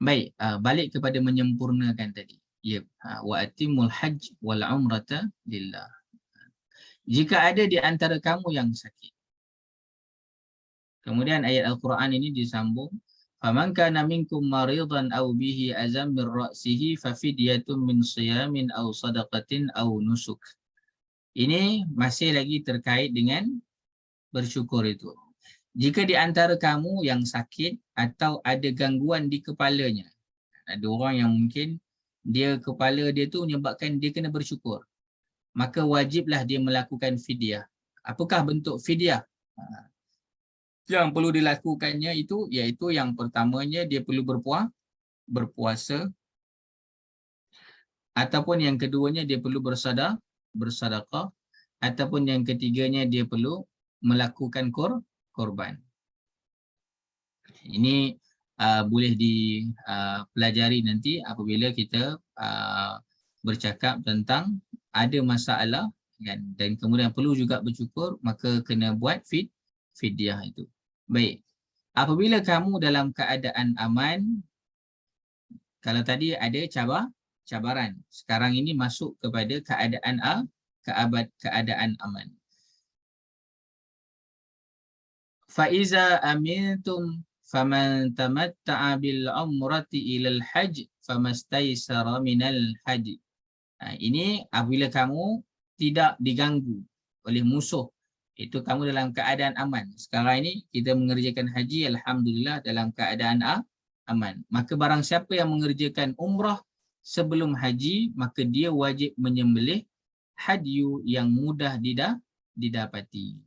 Speaker 1: Baik, balik kepada menyempurnakan tadi. Ya, wa atimul hajj wal umrata lillah. Jika ada di antara kamu yang sakit. Kemudian ayat Al-Quran ini disambung, faman kana minkum maridan aw bihi azam min ra'sihi fa fidyatun min siyamin aw sadaqatin aw nusuk. Ini masih lagi terkait dengan bersyukur itu. Jika di antara kamu yang sakit atau ada gangguan di kepalanya, ada orang yang mungkin kepala dia tu menyebabkan dia kena bersyukur, maka wajiblah dia melakukan fidyah. Apakah bentuk fidyah? Yang perlu dilakukannya itu, iaitu yang pertamanya dia perlu berpuasa, ataupun yang keduanya dia perlu bersedekah, ataupun yang ketiganya dia perlu melakukan korban. Ini boleh dipelajari nanti apabila kita bercakap tentang ada masalah kan, dan kemudian perlu juga bersyukur, maka kena buat fidyah itu. Baik. Apabila kamu dalam keadaan aman, kalau tadi ada cabaran, sekarang ini masuk kepada keadaan aman. Faiza amintum faman tamatta'a bil umrati ilal hajj famastaysara minal hajj. Ini apabila kamu tidak diganggu oleh musuh, itu kamu dalam keadaan aman. Sekarang ini kita mengerjakan haji, alhamdulillah, dalam keadaan aman. Maka barang siapa yang mengerjakan umrah sebelum haji, maka dia wajib menyembelih hadyu yang mudah didapati.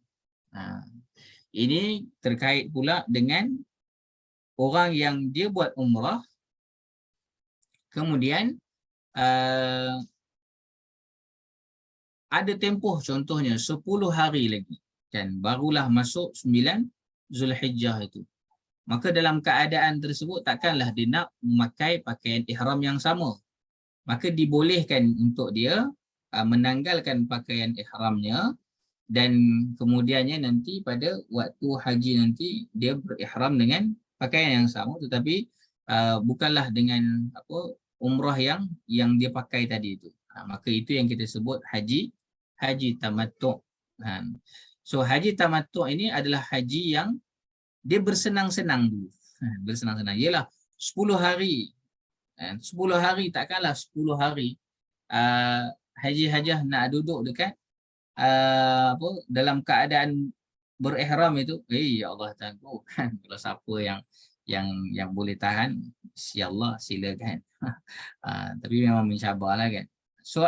Speaker 1: Ini terkait pula dengan orang yang dia buat umrah, kemudian ada tempoh, contohnya 10 hari lagi. kan, barulah masuk 9 Zulhijjah itu. Maka dalam keadaan tersebut takkanlah dia nak memakai pakaian ihram yang sama. Maka dibolehkan untuk dia menanggalkan pakaian ihramnya dan kemudiannya nanti pada waktu haji nanti dia berihram dengan pakaian yang sama, tetapi bukanlah dengan umrah yang dia pakai tadi itu. Maka itu yang kita sebut haji tamattu'. So haji tamattu' ini adalah haji yang dia bersenang-senang dulu. Bersenang-senang. Ialah 10 hari. 10 hari takkanlah 10 hari haji-hajah nak duduk dekat dalam keadaan berihram itu. Ya Allah tangguh. Kalau siapa yang boleh tahan, insya-Allah silakan. Tapi memang mencabarlah kan. So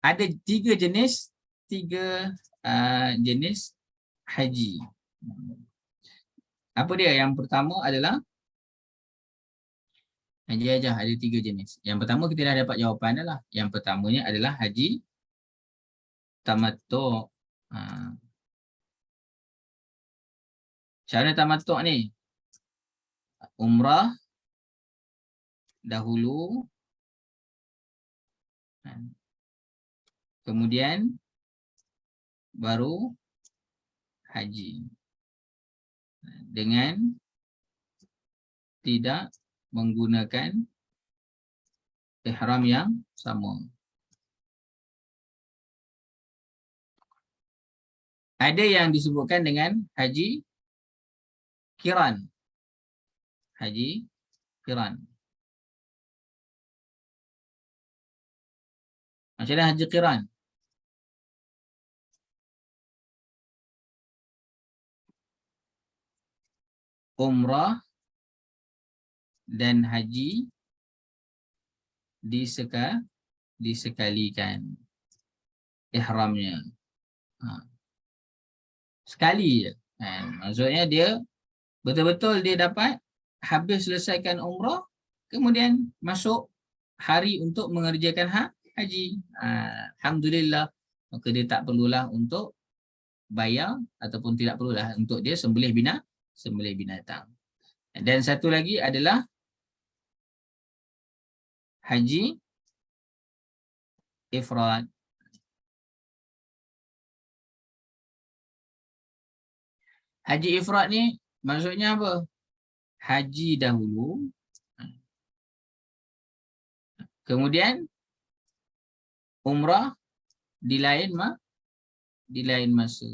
Speaker 1: ada 3 jenis haji. Apa dia? Yang pertama adalah haji hajah, ada 3 jenis. Yang pertama kita dah dapat jawapan dah lah. Yang pertamanya adalah haji tamattu'. Cara tamattu' ni, umrah dahulu, kemudian baru haji dengan tidak menggunakan ihram yang sama. Ada yang disebutkan dengan haji qiran. Haji qiran. Macam mana haji qiran? Umrah dan haji disekalikan ihramnya. Sekali je. Maksudnya dia betul-betul dia dapat habis selesaikan umrah, kemudian masuk hari untuk mengerjakan haji. Alhamdulillah. Maka dia tak perlulah untuk bayar ataupun tidak perlulah untuk dia sembelih binatang. Dan satu lagi adalah haji ifrad. Haji ifrad ni maksudnya apa? Haji dahulu, kemudian umrah di lain masa.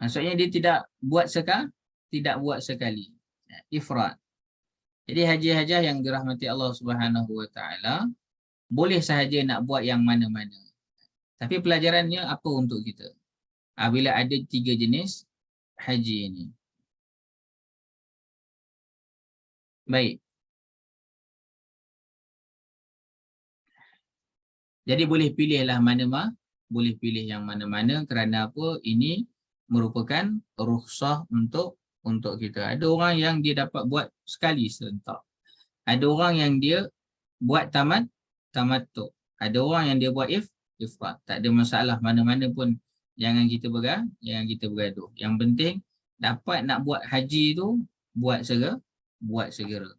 Speaker 1: Maksudnya dia tidak buat sekali. Ifrad. Jadi haji-hajah yang dirahmati Allah Subhanahu Wa Taala boleh sahaja nak buat yang mana-mana. Tapi pelajarannya apa untuk kita? Bila ada 3 jenis haji ini. Baik. Jadi boleh pilihlah boleh pilih yang mana-mana kerana apa? Ini merupakan rukhsah untuk kita. Ada orang yang dia dapat buat sekali serentak. Ada orang yang dia buat tamattu'. Ada orang yang dia buat ifrad. Tak ada masalah, mana-mana pun jangan kita bergaduh. Yang penting dapat nak buat haji tu buat segera.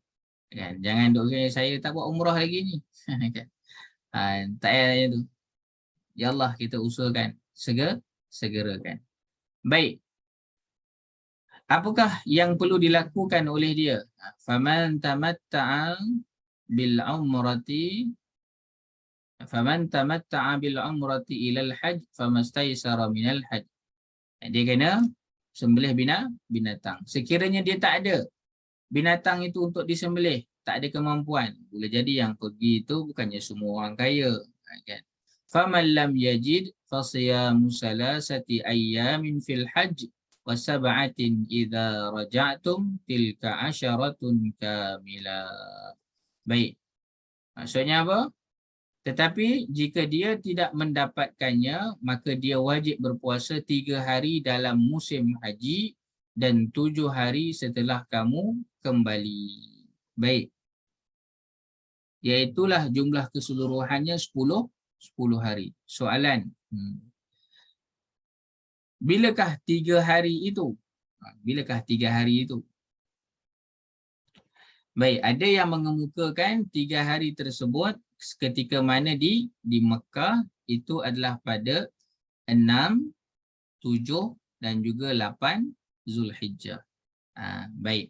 Speaker 1: Kan? Jangan duk saya tak buat umrah lagi ni. Kan? Tak payah tu. Ya Allah, kita usahakan segerakan. Baik. Apakah yang perlu dilakukan oleh dia? Faman tamatta'a bil umrati ila al-hajj famastaysara minal hajj. Dia kena sembelih binatang. Sekiranya dia tak ada binatang itu untuk disembelih, tak ada kemampuan, boleh jadi yang pergi itu bukannya semua orang kaya, kan? Faman lam yajid fasiyamu salasati ayyamin fil hajj wa sab'atin idza raja'tum tilka 'asyaratun kamilah. Baik. Maksudnya apa? Tetapi jika dia tidak mendapatkannya, maka dia wajib berpuasa 3 hari dalam musim haji dan 7 hari setelah kamu kembali. Baik. Iaitulah jumlah keseluruhannya 10 hari. Soalan. Bilakah 3 hari itu? Bilakah 3 hari itu? Baik, ada yang mengemukakan 3 hari tersebut ketika mana di Mekah itu adalah pada 6, 7 dan juga 8 Zulhijjah. Baik.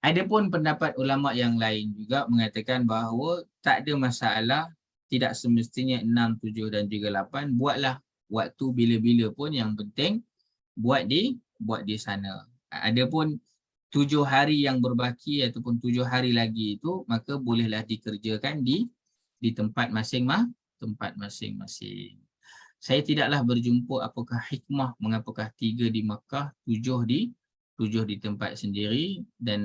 Speaker 1: Adapun pendapat ulama yang lain juga mengatakan bahawa tak ada masalah, tidak semestinya 6, 7 dan juga 8. Buatlah waktu bila-bila pun, yang penting buat di sana. Adapun 7 hari yang berbaki ataupun 7 hari lagi itu, maka bolehlah dikerjakan di tempat masing-masing. Saya tidaklah berjumpa apakah hikmah mengapakah 3 di Makkah, 7 di tempat sendiri dan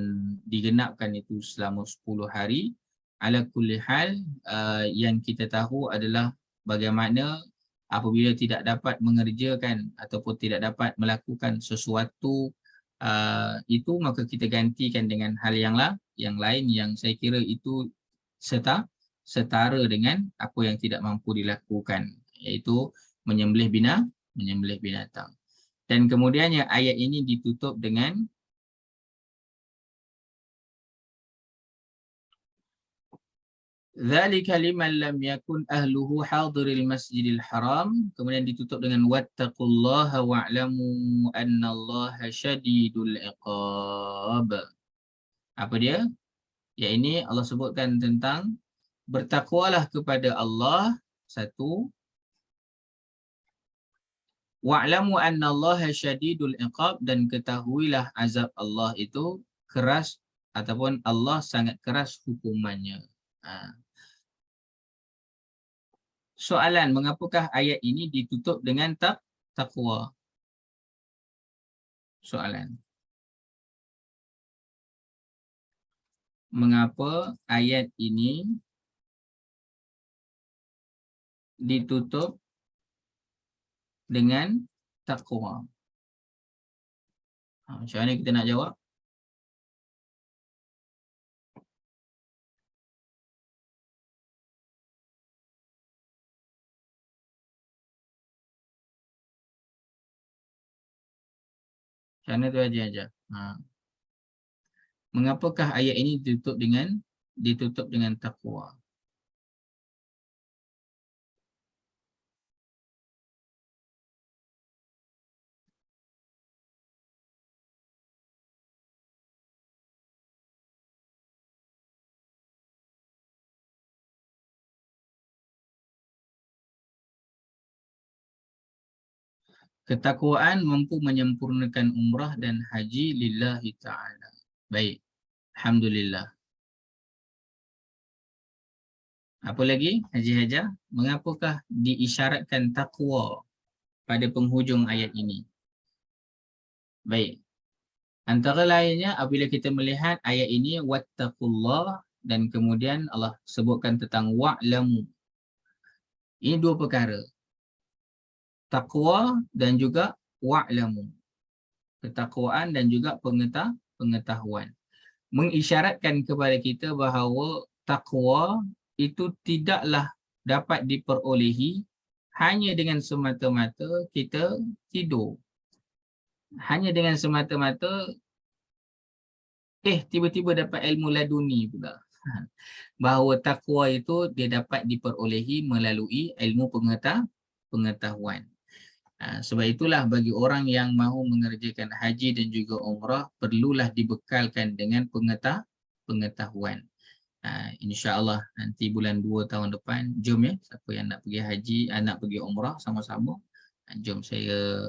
Speaker 1: digenapkan itu selama 10 hari. Ala kulli hal, yang kita tahu adalah bagaimana apabila tidak dapat mengerjakan ataupun tidak dapat melakukan sesuatu itu, maka kita gantikan dengan hal yang lain yang saya kira itu setara dengan apa yang tidak mampu dilakukan, iaitu menyembelih binatang. Dan kemudian yang ayat ini ditutup dengan Dzalika liman lam yakun ahluhu hadiril masjidil haram. Kemudian ditutup dengan wattaqullaha wa'lamu annallaha syadidul iqab. Apa dia? Ya, ini Allah sebutkan tentang bertakwalah kepada Allah, satu. Wa'lamu annallaha syadidul iqab, dan ketahuilah azab Allah itu keras ataupun Allah sangat keras hukumannya. Soalan, mengapakah ayat ini ditutup dengan takwa? Soalan. Mengapa ayat ini ditutup dengan takwa? Macam mana kita nak jawab? Macam mana tu aja. Mengapakah ayat ini ditutup dengan takwa? Ketakwaan mampu menyempurnakan umrah dan haji lillahi ta'ala. Baik. Alhamdulillah. Apa lagi, Haji Hajar? Mengapakah diisyaratkan takwa pada penghujung ayat ini? Baik. Antara lainnya apabila kita melihat ayat ini, wattaqullah, dan kemudian Allah sebutkan tentang wa'lamu. Ini dua perkara. Taqwa dan juga wa'lamu. Ketakwaan dan juga pengetahuan. Mengisyaratkan kepada kita bahawa takwa itu tidaklah dapat diperolehi hanya dengan semata-mata kita tidur. Hanya dengan semata-mata tiba-tiba dapat ilmu laduni pula. Bahawa takwa itu dia dapat diperolehi melalui ilmu pengetahuan. Sebab itulah bagi orang yang mahu mengerjakan haji dan juga umrah, perlulah dibekalkan dengan pengetahuan. InsyaAllah nanti bulan 2 tahun depan, jom ya, siapa yang nak pergi haji, nak pergi umrah sama-sama. Jom, saya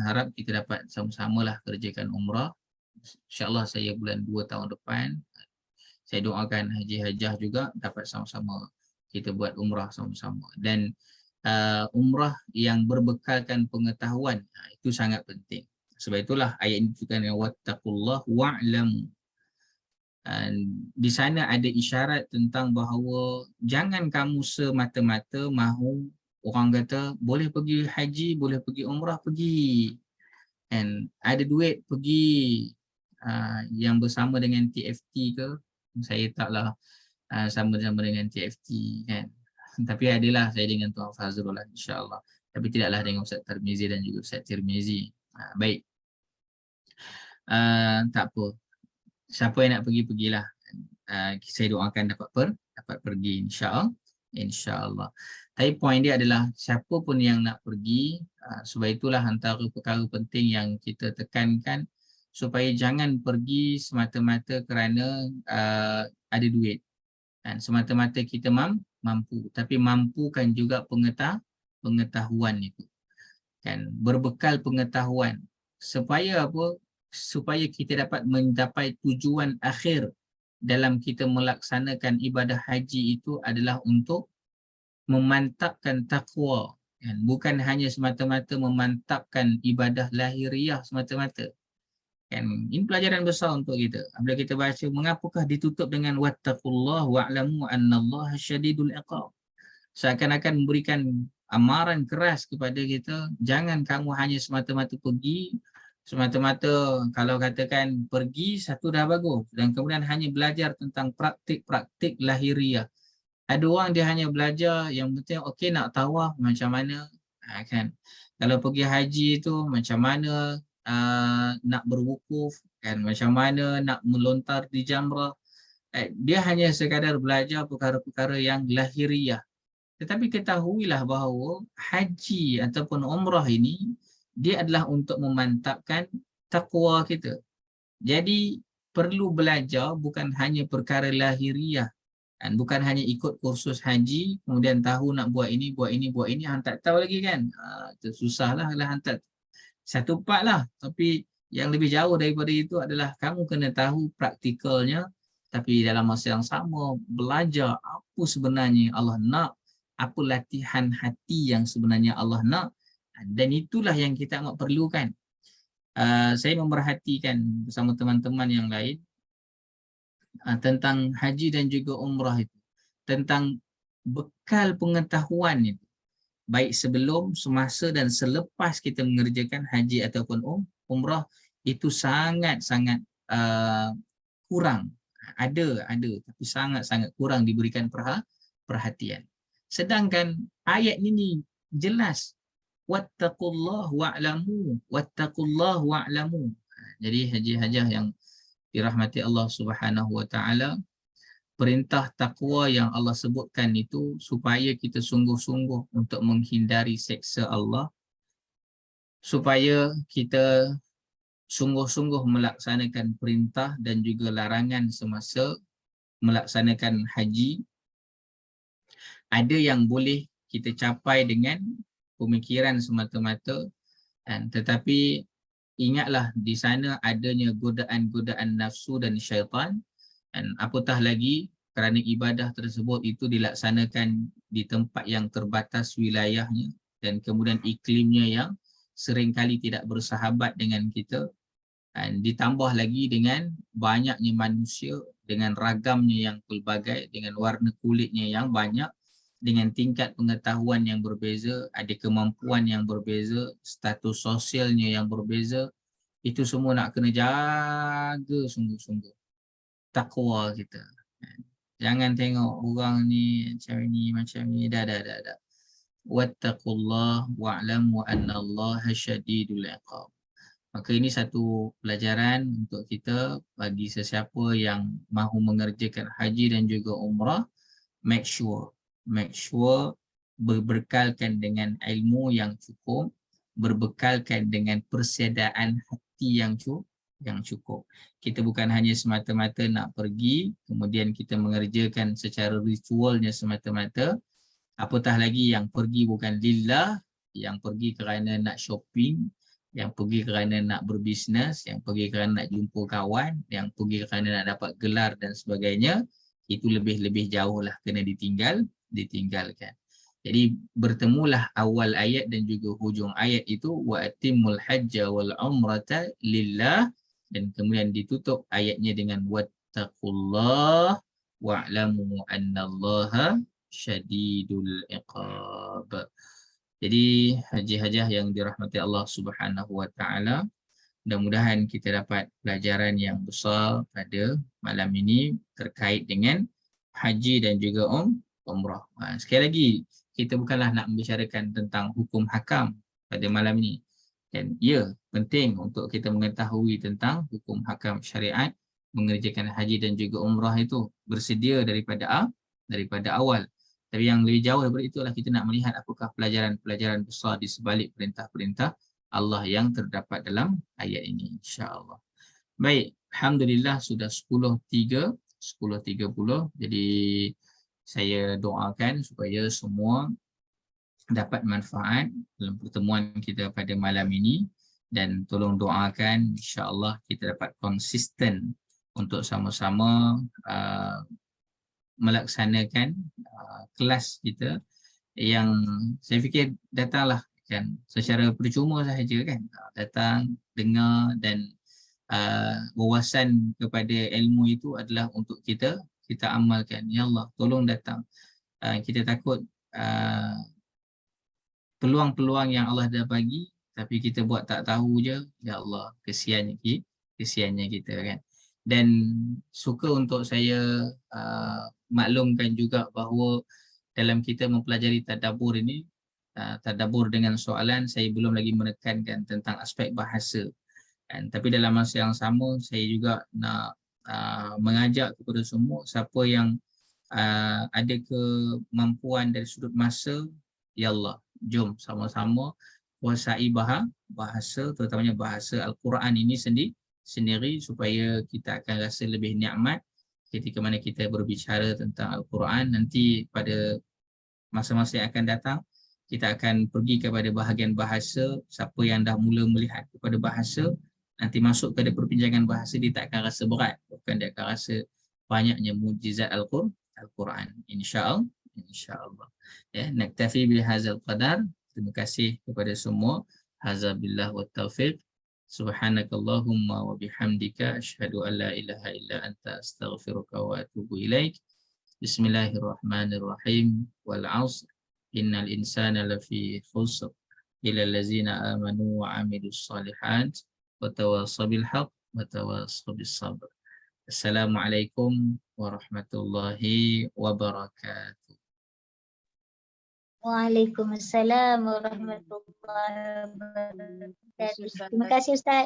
Speaker 1: harap kita dapat sama-sama lah kerjakan umrah. InsyaAllah saya bulan 2 tahun depan, saya doakan Haji Hajah juga dapat sama-sama kita buat umrah sama-sama. Dan umrah yang berbekalkan pengetahuan, itu sangat penting. Sebab itulah ayat ini dituliskan wattaqullah wa'lamu. Di sana ada isyarat tentang bahawa jangan kamu semata-mata mahu, orang kata boleh pergi haji, boleh pergi umrah, pergi. And ada duit pergi, yang bersama dengan TFT ke, saya taklah sama-sama dengan TFT kan. Tapi adalah saya dengan Tuan Fazrul lah, insyaAllah. Tapi tidaklah dengan Ustaz Tirmizi dan juga Ustaz Tirmizi. Baik. Tak apa. Siapa yang nak pergi, pergilah. Saya doakan dapat pergi insya-Allah. Tapi poin dia adalah siapa pun yang nak pergi, sebab itulah antara perkara penting yang kita tekankan supaya jangan pergi semata-mata kerana ada duit. Dan semata-mata kita mampu, tapi mampukan juga pengetahuan itu. Kan, berbekal pengetahuan supaya apa? Supaya kita dapat mencapai tujuan akhir dalam kita melaksanakan ibadah haji itu adalah untuk memantapkan takwa, kan? Bukan hanya semata-mata memantapkan ibadah lahiriah semata-mata. Kan? Ini pelajaran besar untuk kita. Bila kita baca, mengapakah ditutup dengan wattaqullah wa'lamu annallaha syadidul iqab. Seakan-akan memberikan amaran keras kepada kita, jangan kamu hanya semata-mata pergi, semata-mata kalau katakan pergi satu dah bagus, dan kemudian hanya belajar tentang praktik-praktik lahiriah. Ada orang dia hanya belajar yang penting okey nak tawaf macam mana, kan. Kalau pergi haji itu macam mana nak berwukuf, kan, macam mana nak melontar di jamrah. Dia hanya sekadar belajar perkara-perkara yang lahiriah. Tetapi ketahuilah bahawa haji ataupun umrah ini dia adalah untuk memantapkan takwa kita. Jadi perlu belajar bukan hanya perkara lahiriah, dan bukan hanya ikut kursus haji kemudian tahu nak buat ini, hang tak tahu lagi kan. Itu susahlah hantar satu part lah. Tapi yang lebih jauh daripada itu adalah kamu kena tahu praktikalnya, tapi dalam masa yang sama belajar apa sebenarnya Allah nak, apa latihan hati yang sebenarnya Allah nak, dan itulah yang kita amat perlukan. Saya memerhatikan bersama teman-teman yang lain tentang haji dan juga umrah itu, tentang bekal pengetahuan itu, baik sebelum, semasa dan selepas kita mengerjakan haji ataupun umrah, itu sangat-sangat kurang. Ada tapi sangat-sangat kurang diberikan perhatian. Sedangkan ayat ini jelas, wattaqullah wa'lamu, wattaqullah wa'lamu. Jadi haji-hajah yang dirahmati Allah Subhanahu wa taala, perintah takwa yang Allah sebutkan itu supaya kita sungguh-sungguh untuk menghindari seksa Allah, supaya kita sungguh-sungguh melaksanakan perintah dan juga larangan semasa melaksanakan haji. Ada yang boleh kita capai dengan pemikiran semata-mata, tetapi ingatlah di sana adanya godaan-godaan nafsu dan syaitan, dan apatah lagi kerana ibadah tersebut itu dilaksanakan di tempat yang terbatas wilayahnya dan kemudian iklimnya yang seringkali tidak bersahabat dengan kita, dan ditambah lagi dengan banyaknya manusia dengan ragamnya yang pelbagai, dengan warna kulitnya yang banyak, dengan tingkat pengetahuan yang berbeza, ada kemampuan yang berbeza, status sosialnya yang berbeza. Itu semua nak kena jaga sungguh-sungguh takwa kita. Jangan tengok orang ni macam ni, dah. Wattaqullah wa'lamu annallaha syadidul iqab. Maka ini satu pelajaran untuk kita bagi sesiapa yang mahu mengerjakan haji dan juga umrah. Make sure berbekalkan dengan ilmu yang cukup, berbekalkan dengan persediaan hati yang cukup. Kita bukan hanya semata-mata nak pergi kemudian kita mengerjakan secara ritualnya semata-mata, apatah lagi yang pergi bukan lillah, yang pergi kerana nak shopping, yang pergi kerana nak berbisnes, yang pergi kerana nak jumpa kawan, yang pergi kerana nak dapat gelar dan sebagainya. Itu lebih jauh lah kena ditinggalkan. Jadi bertemulah awal ayat dan juga hujung ayat itu, wa atimul hajja wal umrata lillah, dan kemudian ditutup ayatnya dengan wattaqullah wa'lamu annallaha syadidul iqab. Jadi haji-hajah yang dirahmati Allah Subhanahu wa taala, mudah-mudahan kita dapat pelajaran yang besar pada malam ini terkait dengan haji dan juga umrah. Sekali lagi, kita bukanlah nak membicarakan tentang hukum hakam pada malam ini. Dan ya, penting untuk kita mengetahui tentang hukum hakam syariat, mengerjakan haji dan juga umrah itu bersedia daripada awal. Tapi yang lebih jauh daripada itulah kita nak melihat apakah pelajaran-pelajaran besar di sebalik perintah-perintah Allah yang terdapat dalam ayat ini, insya-Allah. Baik, alhamdulillah sudah 10.30. Jadi saya doakan supaya semua dapat manfaat dalam pertemuan kita pada malam ini, dan tolong doakan insya-Allah kita dapat konsisten untuk sama-sama melaksanakan kelas kita yang saya fikir datanglah kan secara percuma sahaja kan, datang dengar dan wawasan kepada ilmu itu adalah untuk kita amalkan. Ya Allah, tolong datang. Kita takut peluang-peluang yang Allah dah bagi tapi kita buat tak tahu je. Ya Allah, kesiannya kita kan. Dan suka untuk saya maklumkan juga bahawa dalam kita mempelajari tadabbur ini, tadabbur dengan soalan, saya belum lagi menekankan tentang aspek bahasa. Tapi dalam masa yang sama saya juga nak mengajak kepada semua siapa yang ada kemampuan dari sudut masa, ya Allah, jom sama-sama kuasai bahasa, terutamanya bahasa Al-Quran ini sendiri supaya kita akan rasa lebih nikmat ketika mana kita berbicara tentang Al-Quran. Nanti pada masa-masa yang akan datang kita akan pergi kepada bahagian bahasa. Siapa yang dah mula melihat kepada bahasa, nanti masuk kepada perbincangan bahasa, dia tak akan rasa berat, bukan dia akan rasa banyaknya mukjizat Al-Quran. InsyaAllah. Ya, naktafi bihadzal qadar. Terima kasih kepada semua. Hadza billah wa taufiq. Subhanakallahumma wa bihamdika asyhadu an la ilaha illa anta astaghfiruka wa atubu ilaik. Bismillahirrahmanirrahim. Wal 'asr. Innal insana lafi khusr. Illa allazina amanu wa 'amilus shalihat wa tawassaw bil haqq wa tawassaw bis sabr. Assalamualaikum warahmatullahi wabarakatuh.
Speaker 2: Waalaikumsalam warahmatullahi wabarakatuh. Terima kasih Ustaz.